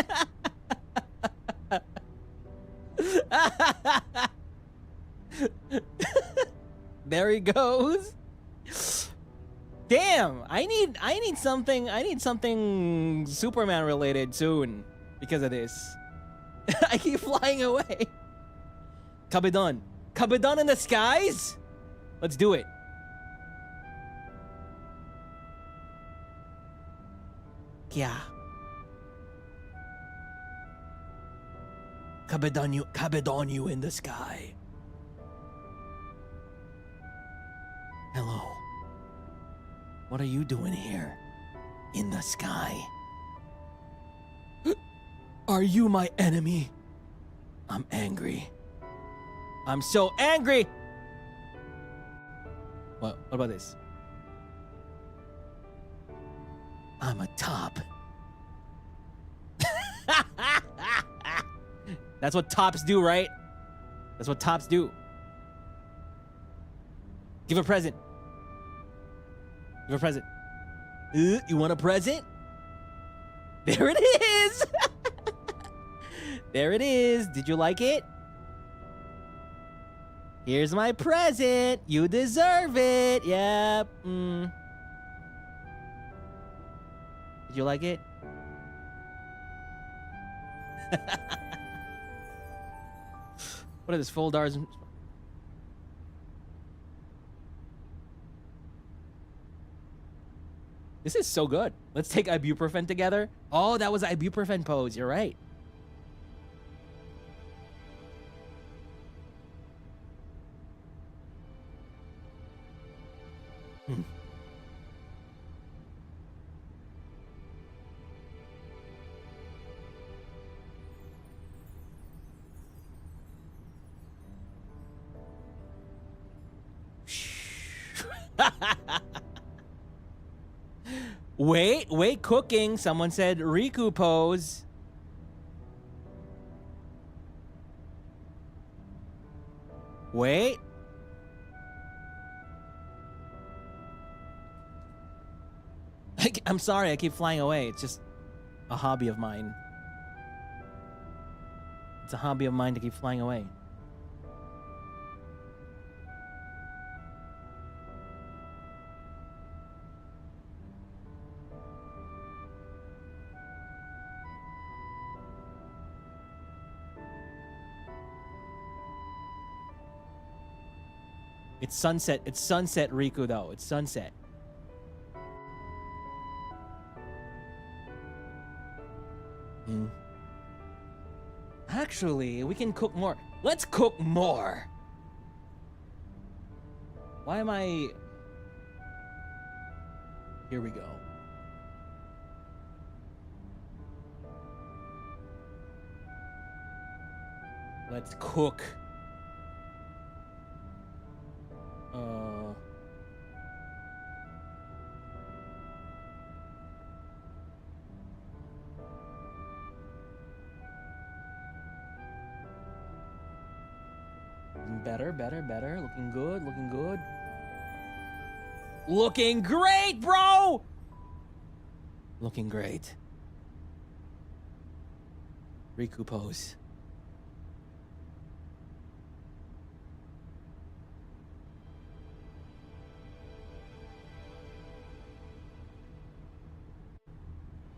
There he goes. Damn, I need something Superman related soon because of this. I keep flying away. Kabedon. Kabedon in the skies? Let's do it. Yeah. Kabedon you in the sky. Hello. What are you doing here? In the sky? Are you my enemy? I'm angry. I'm so angry! What about this? I'm a top. That's what tops do, right? That's what tops do. Give a present. Give a present. You want a present? There it is! There it is. Did you like it? Here's my present. You deserve it. Yep. Did you like it? What are these folders? This is so good. Let's take ibuprofen together. Oh, that was ibuprofen pose. You're right. Wait, cooking. Someone said Riku pose. Wait. I'm sorry, I keep flying away. It's just a hobby of mine. It's a hobby of mine to keep flying away. It's sunset. It's sunset, Riku, though. It's sunset. Actually, we can cook more. Let's cook more. Why am I... Here we go. Let's cook. Better. Looking good. Looking great, bro! Looking great. Riku pose.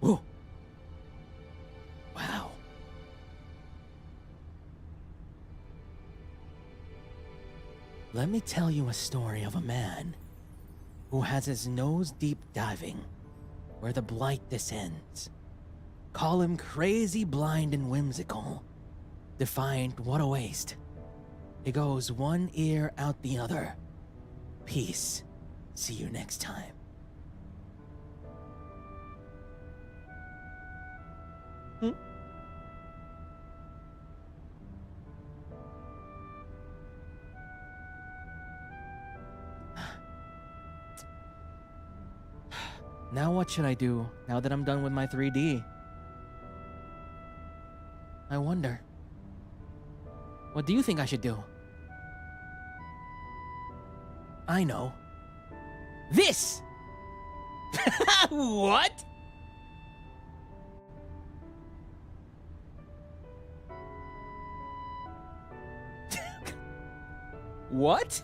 Ooh. Wow. Let me tell you a story of a man who has his nose deep diving where the blight descends. Call him crazy, blind, and whimsical. Defiant, what a waste. It goes one ear out the other. Peace. See you next time. Now what should I do now that I'm done with my 3D? I wonder. What do you think I should do? I know. This! What? What?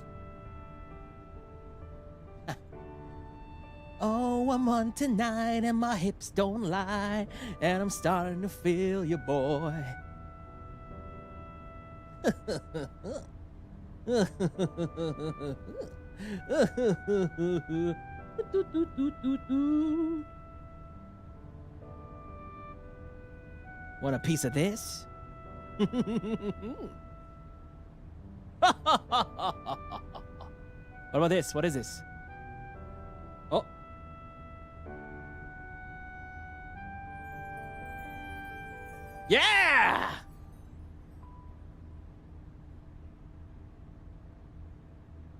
Oh, I'm on tonight and my hips don't lie, and I'm starting to feel you, boy. Want a piece of this? What about this? What is this? Oh. Yeah!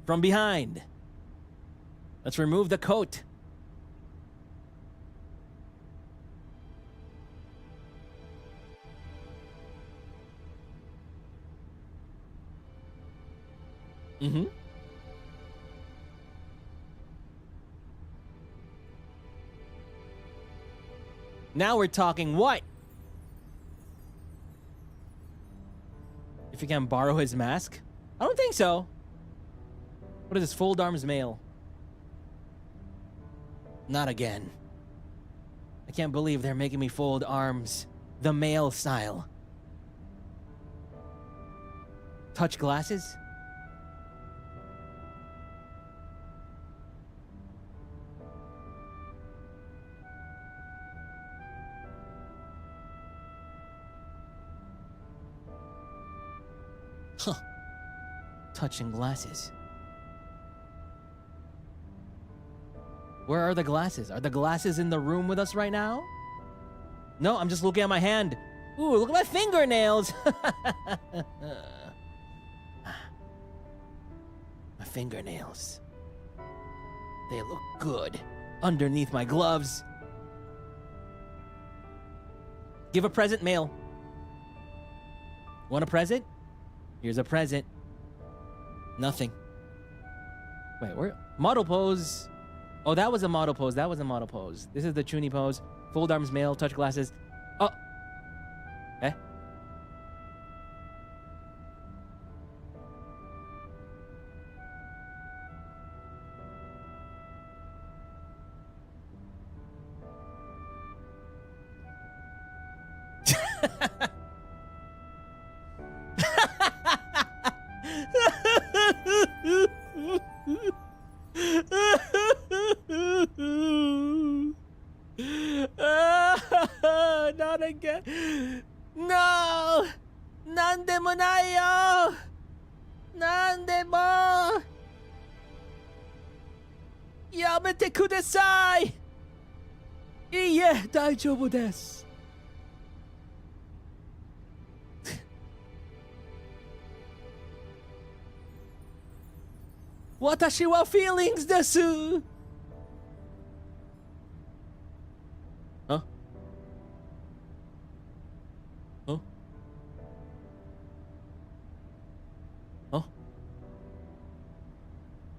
From behind. Let's remove the coat. Mm-hmm. Now we're talking what? If you can borrow his mask? I don't think so. What is this? Fold arms male. Not again. I can't believe they're making me fold arms the male style. Touch glasses? Huh. Touching glasses. Where are the glasses? Are the glasses in the room with us right now? No, I'm just looking at my hand. Ooh, look at my fingernails. My fingernails. They look good underneath my gloves. Give a present, male. Want a present? Here's a present. Nothing. Wait, where? Model pose. Oh, that was a model pose. That was a model pose. This is the Chuny pose. Fold arms male, touch glasses. Oh. Eh? Not again. No! Nande mo nayo! Nande mo! Yamete kudasai! Iie, daijoubu desu. Watashi wa feelings desu! Huh? Huh? Huh?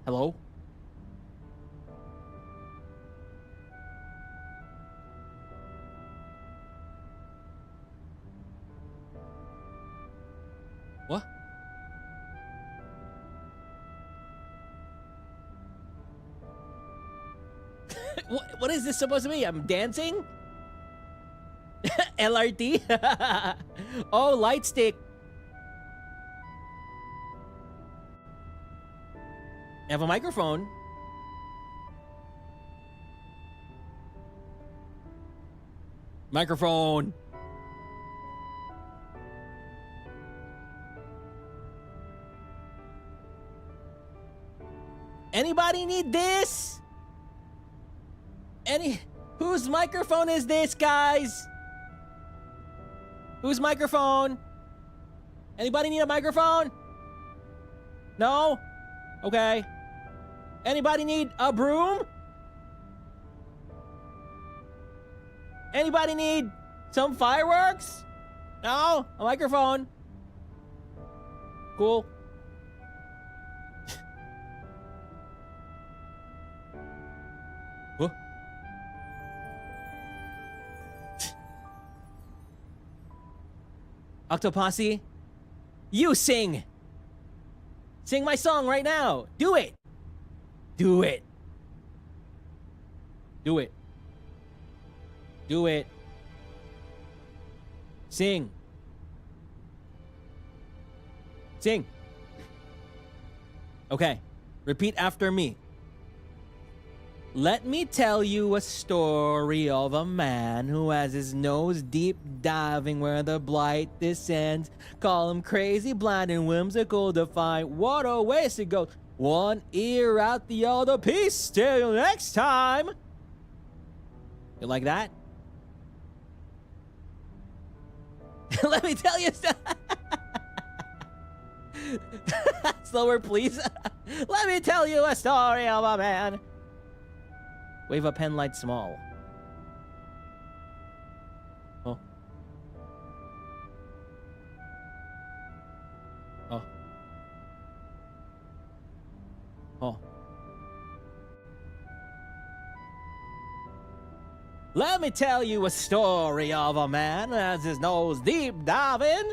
Hello? What? What is this supposed to be? I'm dancing? LRT? Oh, light stick. I have a microphone. Microphone. Anybody need this? Whose microphone is this, guys? Whose microphone? Anybody need a microphone? No? Okay. Anybody need a broom? Anybody need some fireworks? No? A microphone. Cool. What? Octoposse, you sing. Sing my song right now. Do it. Do it. Do it. Do it. Sing. Sing. Okay. Repeat after me. Let me tell you a story of a man who has his nose deep diving where the blight descends. Call him crazy, blind, and whimsical to find what a waste it goes. One ear out the other piece. Till next time. You like that? Let me tell you. Slower, please. Let me tell you a story of a man. Wave a pen light small. Oh. Oh. Oh. Let me tell you a story of a man as his nose deep diving.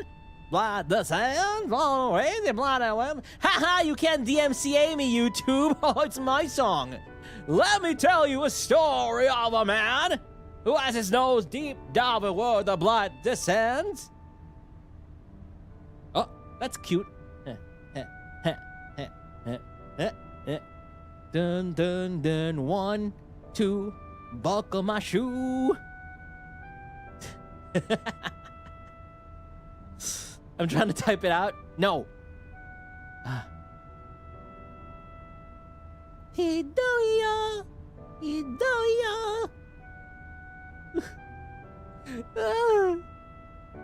Blood the sand, fall away the blood and women. Haha, you can't DMCA me, YouTube. Oh, it's my song. Let me tell you a story of a man who has his nose deep diving where the blood descends. Oh, that's cute. Dun dun dun, 1, 2, buckle my shoe. I'm trying to type it out. No. Hidoya, Hidoya.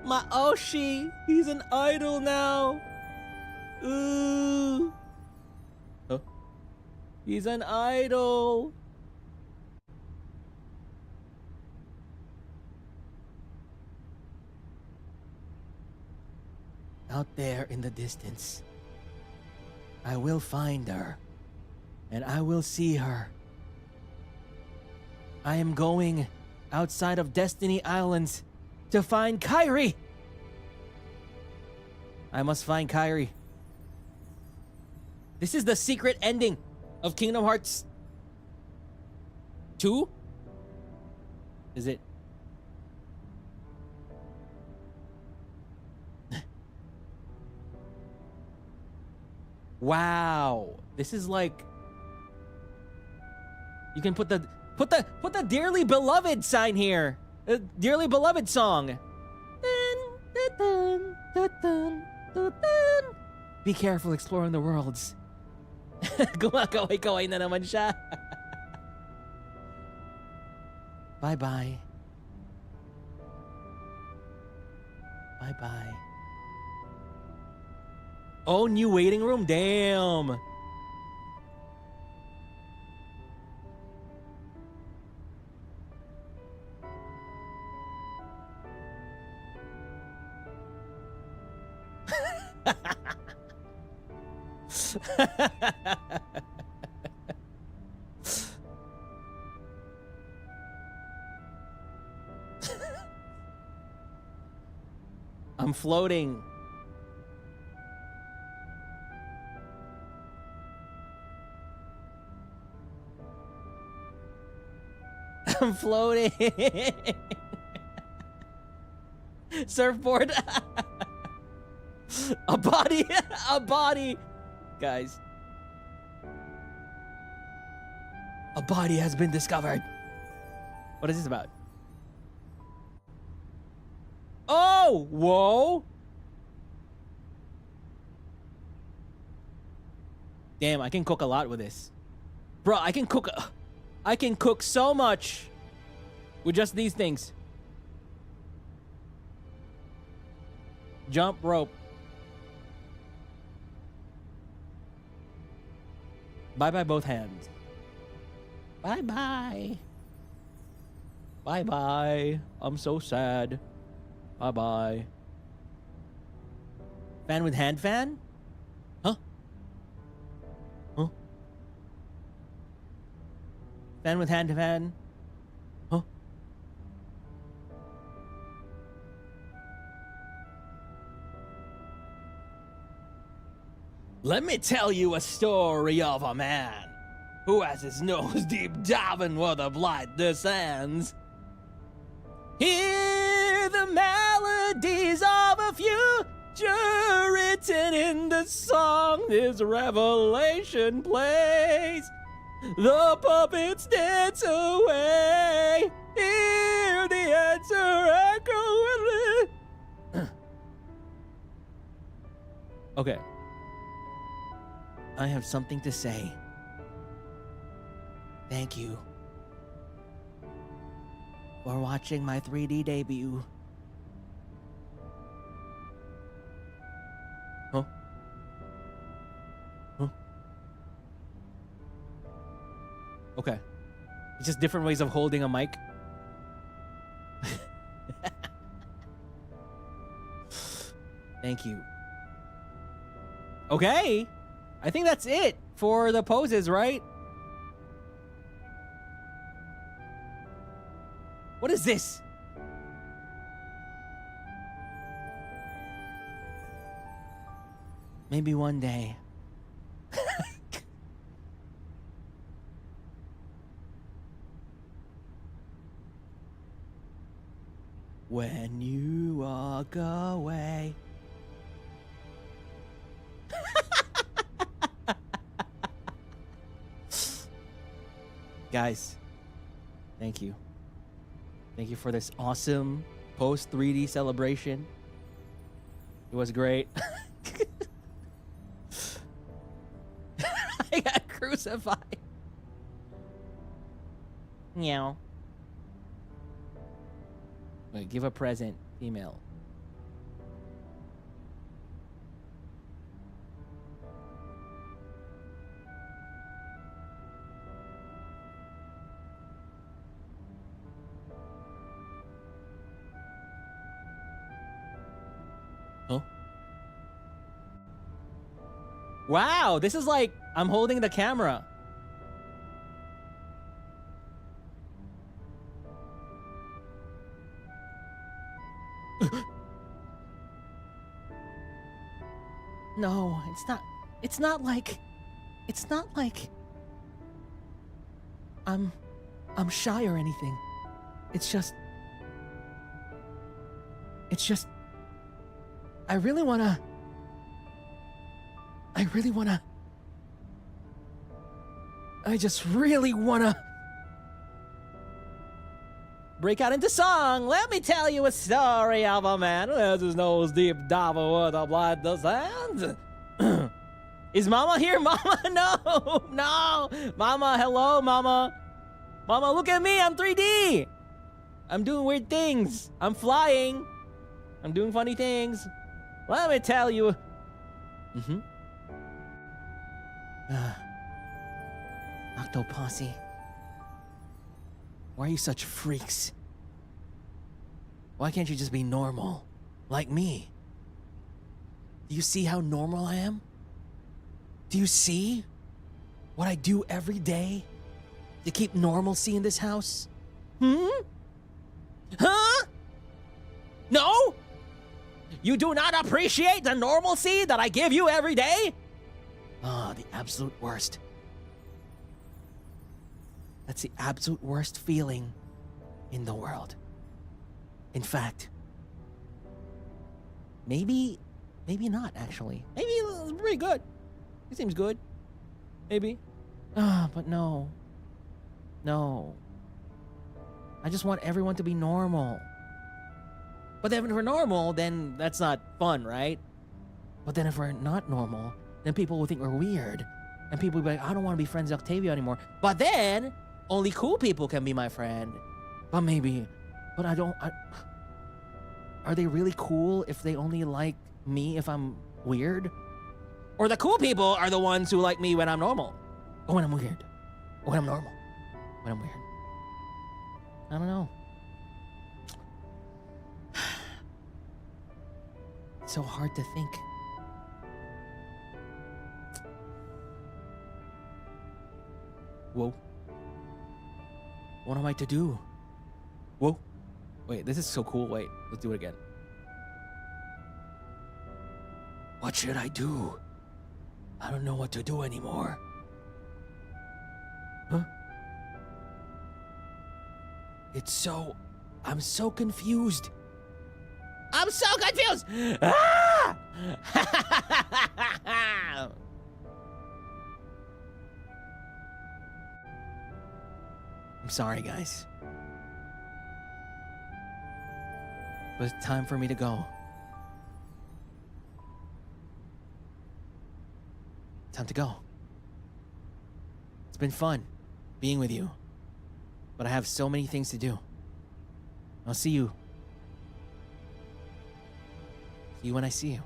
My Oshi, he's an idol now. Ooh. Oh. He's an idol. Out there in the distance, I will find her, and I will see her. I am going outside of Destiny Islands to find Kairi. I must find Kairi. This is the secret ending of Kingdom Hearts 2? Is it? Wow, this is like, you can put the dearly beloved sign here, dearly beloved song. Be careful exploring the worlds. Kaway na naman siya. Bye bye. Bye bye. Oh, new waiting room? Damn. I'm floating. I'm floating. Surfboard. A body. A body. Guys. A body has been discovered. What is this about? Oh! Whoa! Damn, I can cook a lot with this. Bro, I can cook so much with just these things. Jump rope. Bye-bye both hands. Bye-bye. Bye-bye. I'm so sad. Bye-bye. Fan with hand fan? Huh? Huh? Fan with hand fan? Huh? Let me tell you a story of a man who has his nose deep diving where the blood descends. Hear the melodies of a future written in the song this revelation plays. The puppets dance away. Hear the answer echo. Okay. I have something to say. Thank you for watching my 3D debut. Huh? Huh? Okay. It's just different ways of holding a mic. Thank you. Okay. I think that's it for the poses, right? What is this? Maybe one day. When you walk away. Guys, thank you. Thank you for this awesome post-3D celebration. It was great. I got crucified. Meow. Wait, give a present, female. Huh? Wow, this is like I'm holding the camera. No, it's not like I'm shy or anything. It's just I really wanna I just really wanna break out into song. Let me tell you a story of a man who has his nose deep down where the blood descends. Is Mama here? Mama, no, no. Mama, hello, Mama. Mama, look at me. I'm 3D. I'm doing weird things. I'm flying. I'm doing funny things. Let me tell you. Octoposse. Why are you such freaks? Why can't you just be normal? Like me? Do you see how normal I am? Do you see what I do every day to keep normalcy in this house? Huh? No? You do not appreciate the normalcy that I give you every day? Ah, the absolute worst. That's the absolute worst feeling in the world. In fact, maybe not actually. Maybe it's pretty good. It seems good. Maybe. But no. No. I just want everyone to be normal. But then if we're normal, then that's not fun, right? But then if we're not normal, then people will think we're weird. And people will be like, I don't want to be friends with Octavio anymore. But then, only cool people can be my friend. But are they really cool if they only like me if I'm weird? Or the cool people are the ones who like me when I'm normal? Or when I'm weird? Or when I'm normal? When I'm weird? I don't know. It's so hard to think. Whoa. What am I to do? Whoa. Wait, this is so cool. Wait, let's do it again. What should I do? I don't know what to do anymore. Huh? I'm so confused. I'm so confused! Ah! I'm sorry, guys. But it's time for me to go. Time to go. It's been fun being with you, but I have so many things to do. I'll see you. See you when I see you.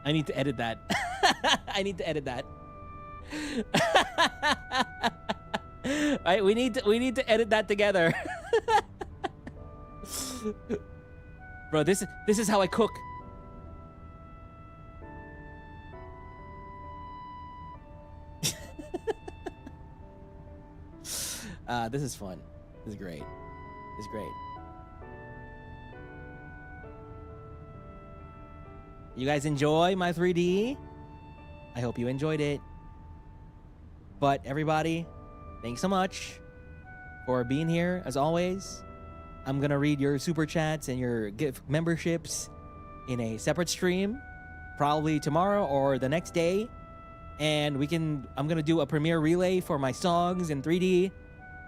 I need to edit that. I need to edit that. Right, we need to edit that together. Bro, this is how I cook. This is fun. This is great. This is great. You guys enjoy my 3D? I hope you enjoyed it. But everybody, thanks so much for being here as always. I'm gonna read your super chats and your gift memberships in a separate stream, probably tomorrow or the next day. And I'm gonna do a premiere relay for my songs in 3D.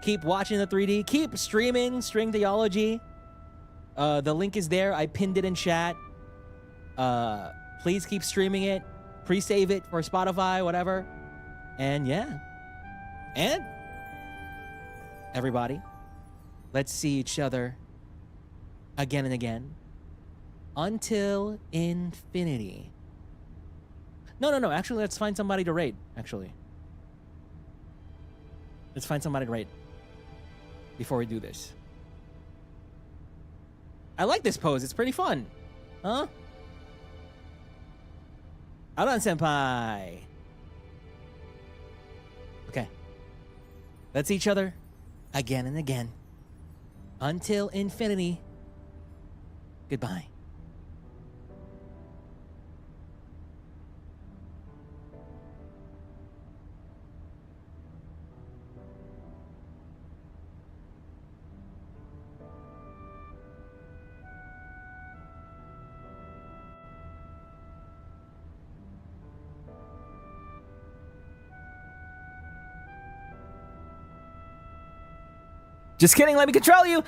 Keep watching the 3D. Keep streaming String Theology. The link is there. I pinned it in chat. Please keep streaming it. Pre-save it for Spotify, whatever. And yeah. And everybody, let's see each other again and again until infinity. No. Actually, let's find somebody to raid. Actually, let's find somebody to raid before we do this. I like this pose. It's pretty fun. Huh? Alan senpai. Okay. Let's see each other again and again until infinity. Goodbye. Just kidding, let me control you.